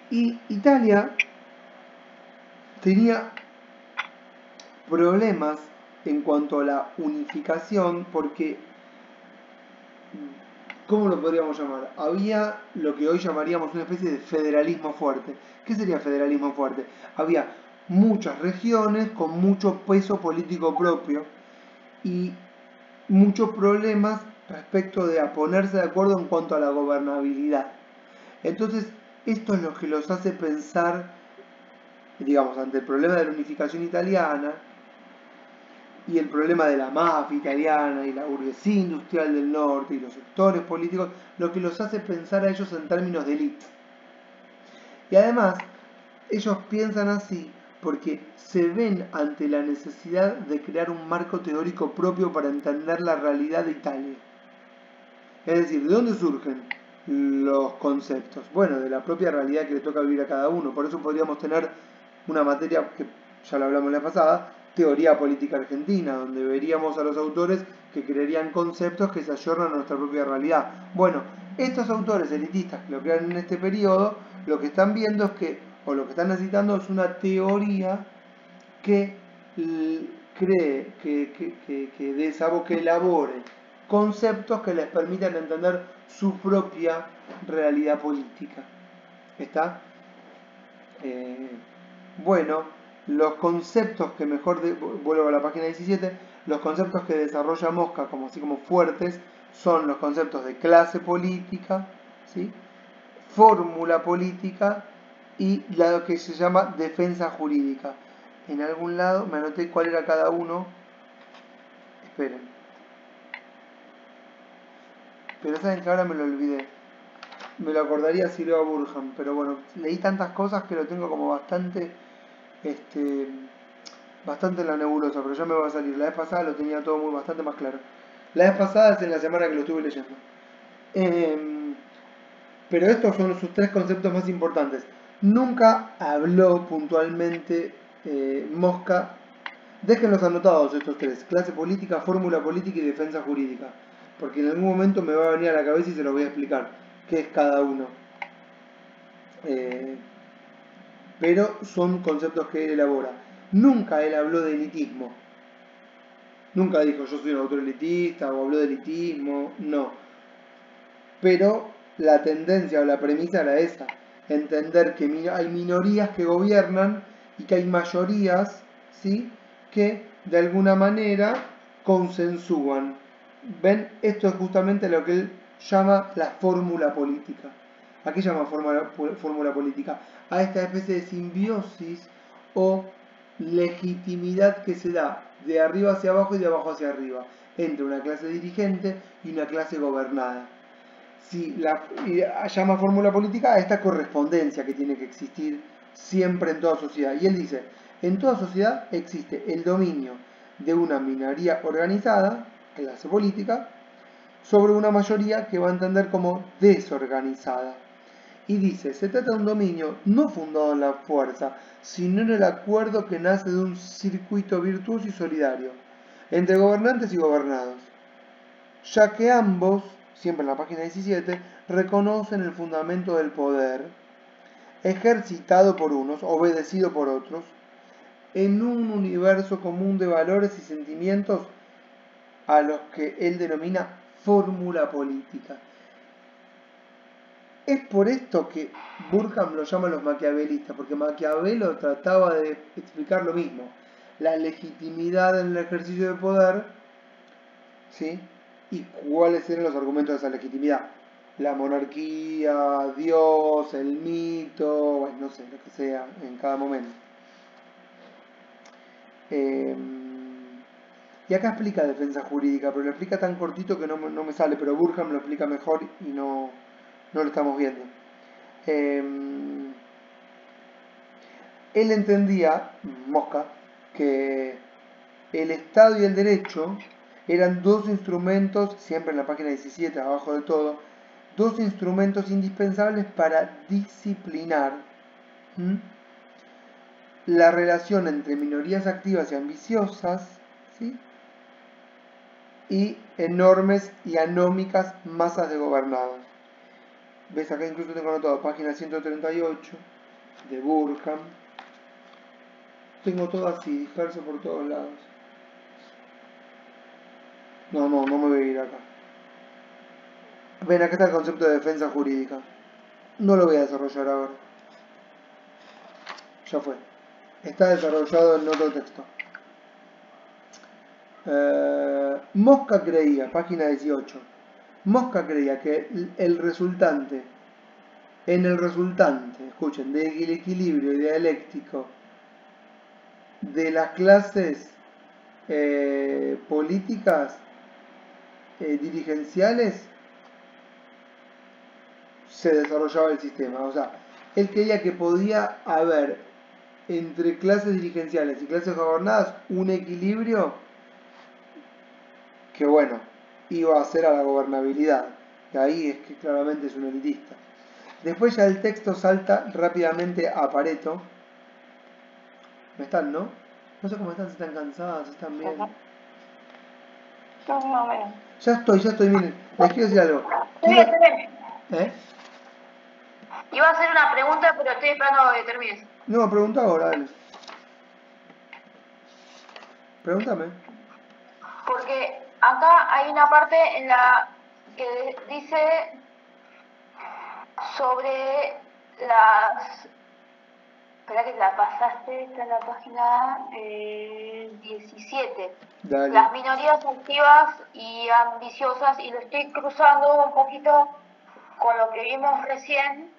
Y Italia tenía problemas en cuanto a la unificación porque, ¿cómo lo podríamos llamar? Había lo que hoy llamaríamos una especie de federalismo fuerte. ¿Qué sería federalismo fuerte? Había muchas regiones con mucho peso político propio y muchos problemas respecto de a ponerse de acuerdo en cuanto a la gobernabilidad. Entonces, esto es lo que los hace pensar, digamos, ante el problema de la unificación italiana y el problema de la mafia italiana y la burguesía industrial del norte y los sectores políticos, lo que los hace pensar a ellos en términos de élite. Y además, ellos piensan así porque se ven ante la necesidad de crear un marco teórico propio para entender la realidad de Italia. Es decir, ¿de dónde surgen los conceptos? Bueno, de la propia realidad que le toca vivir a cada uno. Por eso podríamos tener una materia que ya lo hablamos la pasada, teoría política argentina, donde veríamos a los autores que crearían conceptos que se ayornan a nuestra propia realidad. Bueno, estos autores elitistas que lo crean en este periodo, lo que están viendo es que, o lo que están necesitando es una teoría que cree, que elabore conceptos que les permitan entender su propia realidad política. ¿Está? Bueno, los conceptos que mejor, vuelvo a la página 17, los conceptos que desarrolla Mosca como así como fuertes son los conceptos de clase política, ¿sí? Fórmula política y lo que se llama defensa jurídica. En algún lado me anoté cuál era cada uno. Esperen. Pero saben que ahora me lo olvidé. Me lo acordaría si leo a Burnham, pero bueno, leí tantas cosas que lo tengo como bastante en la nebulosa, pero ya me va a salir. La vez pasada lo tenía todo bastante más claro. La vez pasada es en la semana que lo estuve leyendo. Pero estos son sus tres conceptos más importantes. Nunca habló puntualmente Mosca. Déjenlos anotados estos tres: clase política, fórmula política y defensa jurídica. Porque en algún momento me va a venir a la cabeza y se los voy a explicar qué es cada uno. Pero son conceptos que él elabora. Nunca él habló de elitismo. Nunca dijo yo soy un autor elitista o habló de elitismo. No. Pero la tendencia o la premisa era esa. entender que hay minorías que gobiernan y que hay mayorías, ¿sí?, que de alguna manera consensúan. ¿Ven? Esto es justamente lo que él llama la fórmula política. ¿A qué llama fórmula política? A esta especie de simbiosis o legitimidad que se da de arriba hacia abajo y de abajo hacia arriba entre una clase dirigente y una clase gobernada. Y llama fórmula política a esta correspondencia que tiene que existir siempre en toda sociedad. Y él dice, en toda sociedad existe el dominio de una minoría organizada, clase política, sobre una mayoría que va a entender como desorganizada. Y dice, se trata de un dominio no fundado en la fuerza, sino en el acuerdo que nace de un circuito virtuoso y solidario entre gobernantes y gobernados, ya que ambos, siempre en la página 17, reconocen el fundamento del poder, ejercitado por unos, obedecido por otros, en un universo común de valores y sentimientos a los que él denomina fórmula política. Es por esto que Burkham lo llama los maquiavelistas, porque Maquiavelo trataba de explicar lo mismo, la legitimidad en el ejercicio de poder, ¿sí?, y cuáles eran los argumentos de esa legitimidad. La monarquía, Dios, el mito, bueno, no sé, lo que sea en cada momento. Y acá explica defensa jurídica, pero lo explica tan cortito que no me sale, pero Burkham lo explica mejor y no lo estamos viendo. Él entendía, Mosca, que el Estado y el derecho eran dos instrumentos, siempre en la página 17, abajo de todo, dos instrumentos indispensables para disciplinar la relación entre minorías activas y ambiciosas, ¿sí?, y enormes y anómicas masas de gobernados. ¿Ves? Acá incluso tengo anotado página 138 de Burkham. Tengo todo así, disperso por todos lados. No me voy a ir acá. Ven, acá está el concepto de defensa jurídica. No lo voy a desarrollar ahora. Ya fue. Está desarrollado en otro texto. Mosca creía, página 18. Mosca creía que en el resultante, escuchen, del equilibrio dialéctico de las clases políticas dirigenciales se desarrollaba el sistema. O sea, él creía que podía haber entre clases dirigenciales y clases gobernadas un equilibrio que, bueno, iba a hacer a la gobernabilidad. Y ahí es que claramente es un elitista. Después ya el texto salta rápidamente a Pareto. ¿No están, no? No sé cómo están, si están cansadas, si están bien. No, bueno. Ya estoy, miren. Les quiero decir algo. Estoy bien. ¿Eh? Iba a hacer una pregunta, pero estoy esperando que termines. No, pregunta ahora, dale. Pregúntame. Porque acá hay una parte en la que dice sobre las... Espera que la pasaste, está en la página 17. Dale. Las minorías activas y ambiciosas, y lo estoy cruzando un poquito con lo que vimos recién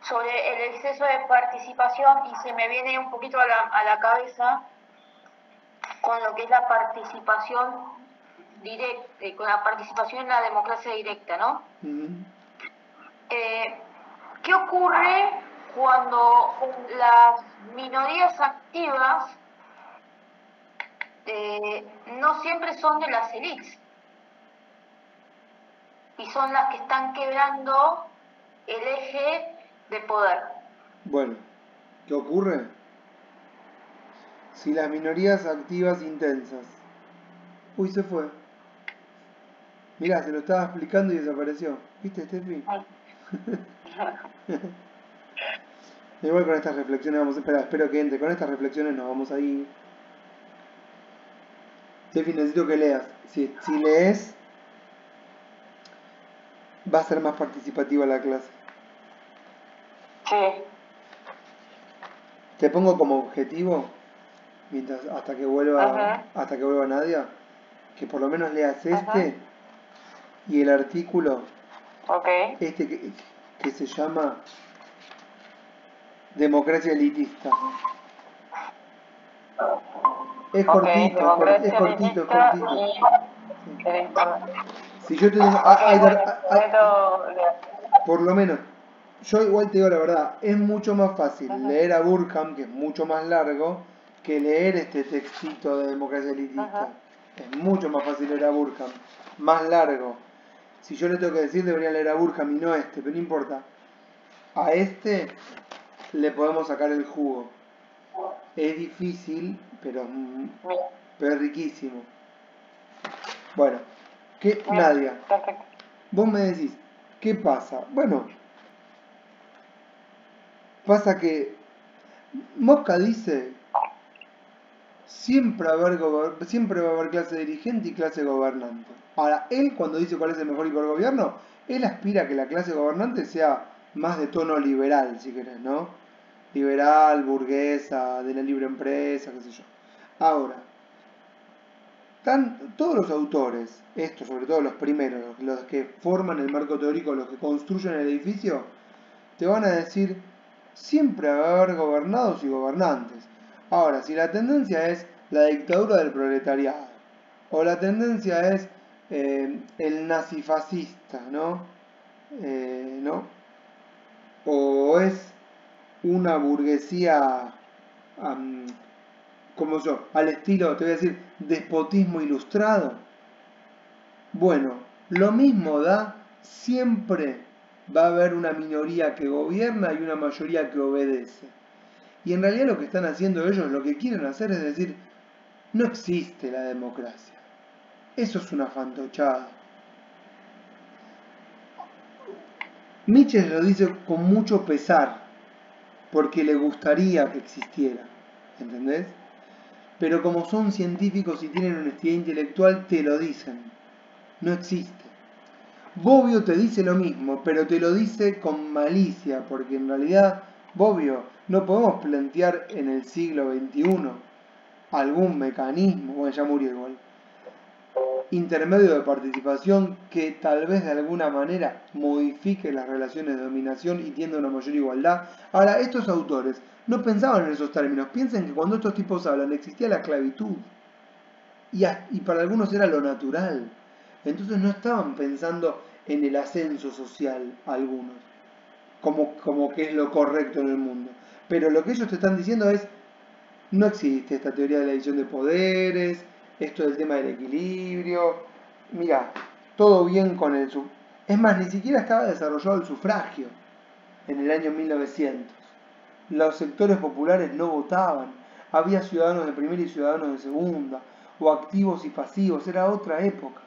sobre el exceso de participación, y se me viene un poquito a la cabeza con lo que es la participación directa, con la participación en la democracia directa, ¿no? ¿Qué ocurre cuando las minorías activas no siempre son de las élites y son las que están quebrando el eje de poder? Bueno, ¿qué ocurre? Si las minorías activas intensas... Uy, se fue. Mirá, se lo estaba explicando y desapareció. ¿Viste, Steffi? Igual con estas reflexiones vamos a... espero que entre. Con estas reflexiones nos vamos a ir. Steffi, necesito que leas. Si lees, va a ser más participativa la clase. Sí. Te pongo como objetivo, hasta que Ajá. vuelva Nadia, que por lo menos leas Ajá. este y el artículo, Ok. este que se llama Democracia elitista. Es Ok. cortito, es Democracia cortito, es elitista cortito. y Sí. el Si yo te digo, Ok, bueno, prometo leer. por lo menos, yo igual te digo la verdad, es mucho más fácil Ajá. leer a Burkham, que es mucho más largo, que leer este textito de democracia elitista. Ajá. Es mucho más fácil leer a Burkham, más largo. Si yo le tengo que decir, debería leer a Burkham y no este, pero no importa. A este le podemos sacar el jugo. Es difícil, pero es riquísimo. Bueno, Bien, Nadia, perfecto. vos me decís, ¿qué pasa? Bueno, pasa que Mosca dice, siempre va a haber clase dirigente y clase gobernante. Ahora, él cuando dice cuál es el mejor y peor gobierno, él aspira a que la clase gobernante sea más de tono liberal, si querés, ¿no? Liberal, burguesa, de la libre empresa, qué sé yo. Ahora, todos los autores, estos sobre todo los primeros, los que forman el marco teórico, los que construyen el edificio, te van a decir, siempre va a haber gobernados y gobernantes. Ahora, si la tendencia es la dictadura del proletariado, o la tendencia es el nazifascista, ¿no? ¿No? O es una burguesía, am, como yo, al estilo, te voy a decir, despotismo ilustrado. Bueno, lo mismo da, siempre va a haber una minoría que gobierna y una mayoría que obedece. Y en realidad lo que están haciendo ellos, lo que quieren hacer es decir, no existe la democracia. Eso es una fantochada. Michel lo dice con mucho pesar, porque le gustaría que existiera, ¿entendés? Pero como son científicos y tienen honestidad intelectual, te lo dicen. No existe. Bobbio te dice lo mismo, pero te lo dice con malicia, porque en realidad, Bobbio, no podemos plantear en el siglo XXI algún mecanismo, bueno, ya murió igual, intermedio de participación que tal vez de alguna manera modifique las relaciones de dominación y tienda a una mayor igualdad. Ahora, estos autores no pensaban en esos términos, piensen que cuando estos tipos hablan existía la esclavitud y para algunos era lo natural. Entonces no estaban pensando en el ascenso social algunos, como que es lo correcto en el mundo. Pero lo que ellos te están diciendo es, no existe esta teoría de la división de poderes, esto del tema del equilibrio. Mira, todo bien con el Es más, ni siquiera estaba desarrollado el sufragio en el año 1900. Los sectores populares no votaban. Había ciudadanos de primera y ciudadanos de segunda, o activos y pasivos, era otra época.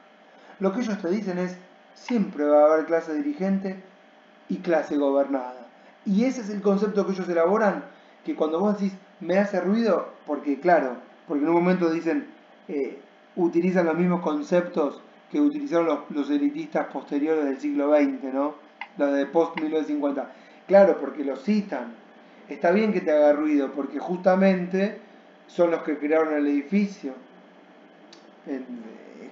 Lo que ellos te dicen es, siempre va a haber clase dirigente y clase gobernada. Y ese es el concepto que ellos elaboran, que cuando vos decís, me hace ruido, porque claro, porque en un momento dicen, utilizan los mismos conceptos que utilizaron los elitistas posteriores del siglo XX, ¿no? Los de post-1950. Claro, porque los citan. Está bien que te haga ruido, porque justamente son los que crearon el edificio. Es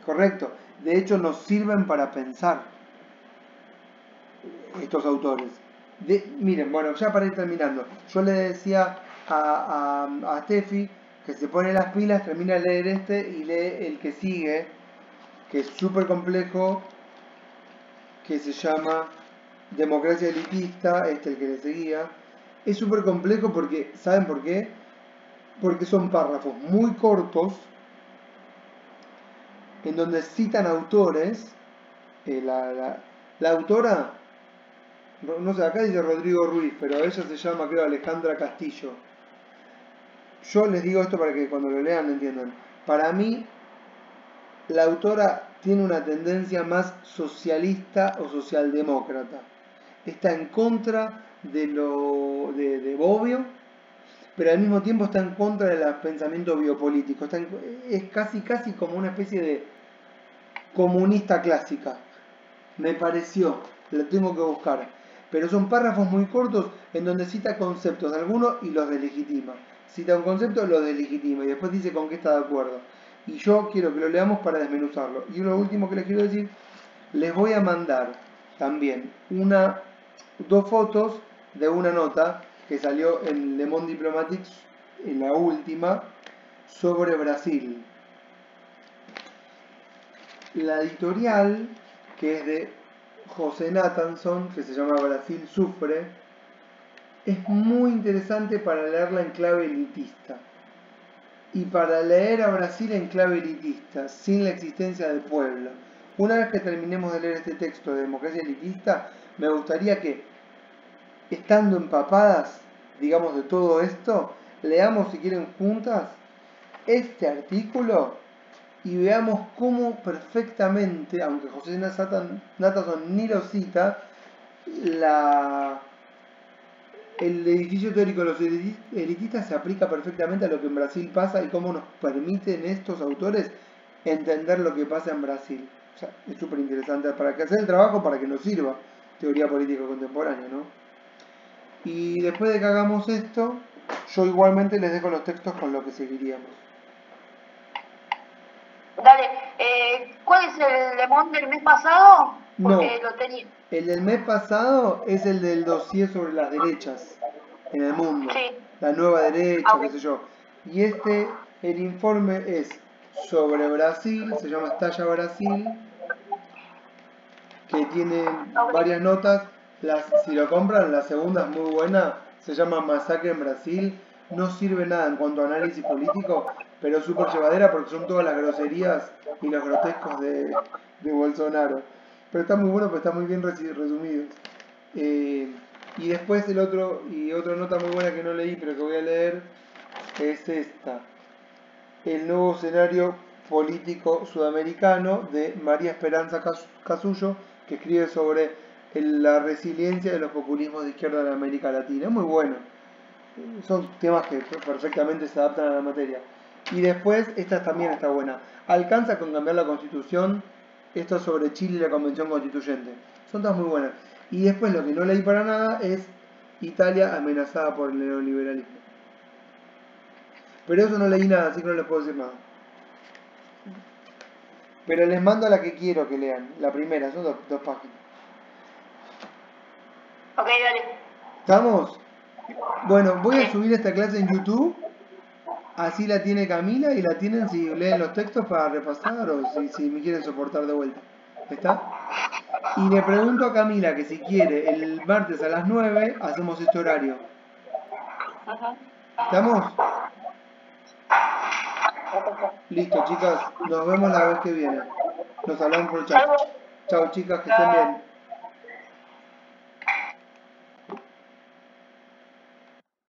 correcto. De hecho, nos sirven para pensar estos autores. Miren, bueno, ya para ir terminando, yo le decía a Steffi que se pone las pilas, termina de leer este y lee el que sigue, que es súper complejo, que se llama Democracia Elitista, el que le seguía. Es súper complejo porque, ¿saben por qué? Porque son párrafos muy cortos en donde citan autores. La autora, no sé, acá dice Rodrigo Ruiz, pero ella se llama, creo, Alejandra Castillo. Yo les digo esto para que cuando lo lean lo entiendan. Para mí, la autora tiene una tendencia más socialista o socialdemócrata. Está en contra de Bobbio, pero al mismo tiempo está en contra del pensamiento biopolítico. Es casi como una especie de comunista clásica. Me pareció, lo tengo que buscar. pero son párrafos muy cortos en donde cita conceptos de algunos y los deslegitima. Cita un concepto, lo deslegitima y después dice con qué está de acuerdo. Y yo quiero que lo leamos para desmenuzarlo. Y lo último que les quiero decir, les voy a mandar también dos fotos de una nota que salió en Le Monde Diplomatique, en la última, sobre Brasil. La editorial, que es de José Nathanson, que se llama Brasil Sufre, es muy interesante para leerla en clave elitista. Y para leer a Brasil en clave elitista, sin la existencia de pueblo. Una vez que terminemos de leer este texto de democracia elitista, me gustaría que, estando empapadas, digamos, de todo esto, leamos, si quieren, juntas este artículo y veamos cómo perfectamente, aunque José Nathanson ni lo cita, el edificio teórico de los elitistas se aplica perfectamente a lo que en Brasil pasa y cómo nos permiten estos autores entender lo que pasa en Brasil. O sea, es súper interesante para que hacer el trabajo, para que nos sirva teoría política contemporánea, ¿no? Y después de que hagamos esto, yo igualmente les dejo los textos con lo que seguiríamos. Dale, ¿cuál es el Le Monde del mes pasado? Porque No, lo tenía. el del mes pasado es el del dossier sobre las derechas en el mundo. Sí. La nueva derecha, qué Ok. sé yo. Y el informe es sobre Brasil, se llama Estalla Brasil, que tiene Ok. varias notas. Si lo compran, la segunda es muy buena, se llama Masacre en Brasil. No sirve nada en cuanto a análisis político, pero es súper llevadera porque son todas las groserías y los grotescos de Bolsonaro. Pero está muy bueno porque está muy bien resumido. Y después otra nota muy buena que no leí, pero que voy a leer, es esta. El nuevo escenario político sudamericano, de María Esperanza Casullo, que escribe sobre la resiliencia de los populismos de izquierda en América Latina. Es muy bueno. Son temas que perfectamente se adaptan a la materia. Y después, esta también está buena. Alcanza con cambiar la constitución. Esto es sobre Chile y la convención constituyente. Son todas muy buenas. Y después lo que no leí para nada es Italia amenazada por el neoliberalismo. Pero eso no leí nada, así que no les puedo decir nada. Pero les mando la que quiero que lean. La primera, son dos páginas. Ok, dale. ¿Estamos? Bueno, voy a Sí. subir esta clase en YouTube. Así la tiene Camila y la tienen si leen los textos para repasar o si me quieren soportar de vuelta. ¿Está? Y le pregunto a Camila que si quiere el martes a las 9 hacemos este horario. Ajá. ¿Estamos? Listo, chicas. Nos vemos la vez que viene. Nos hablamos por chat. Salvo. Chao, chicas, que estén bien.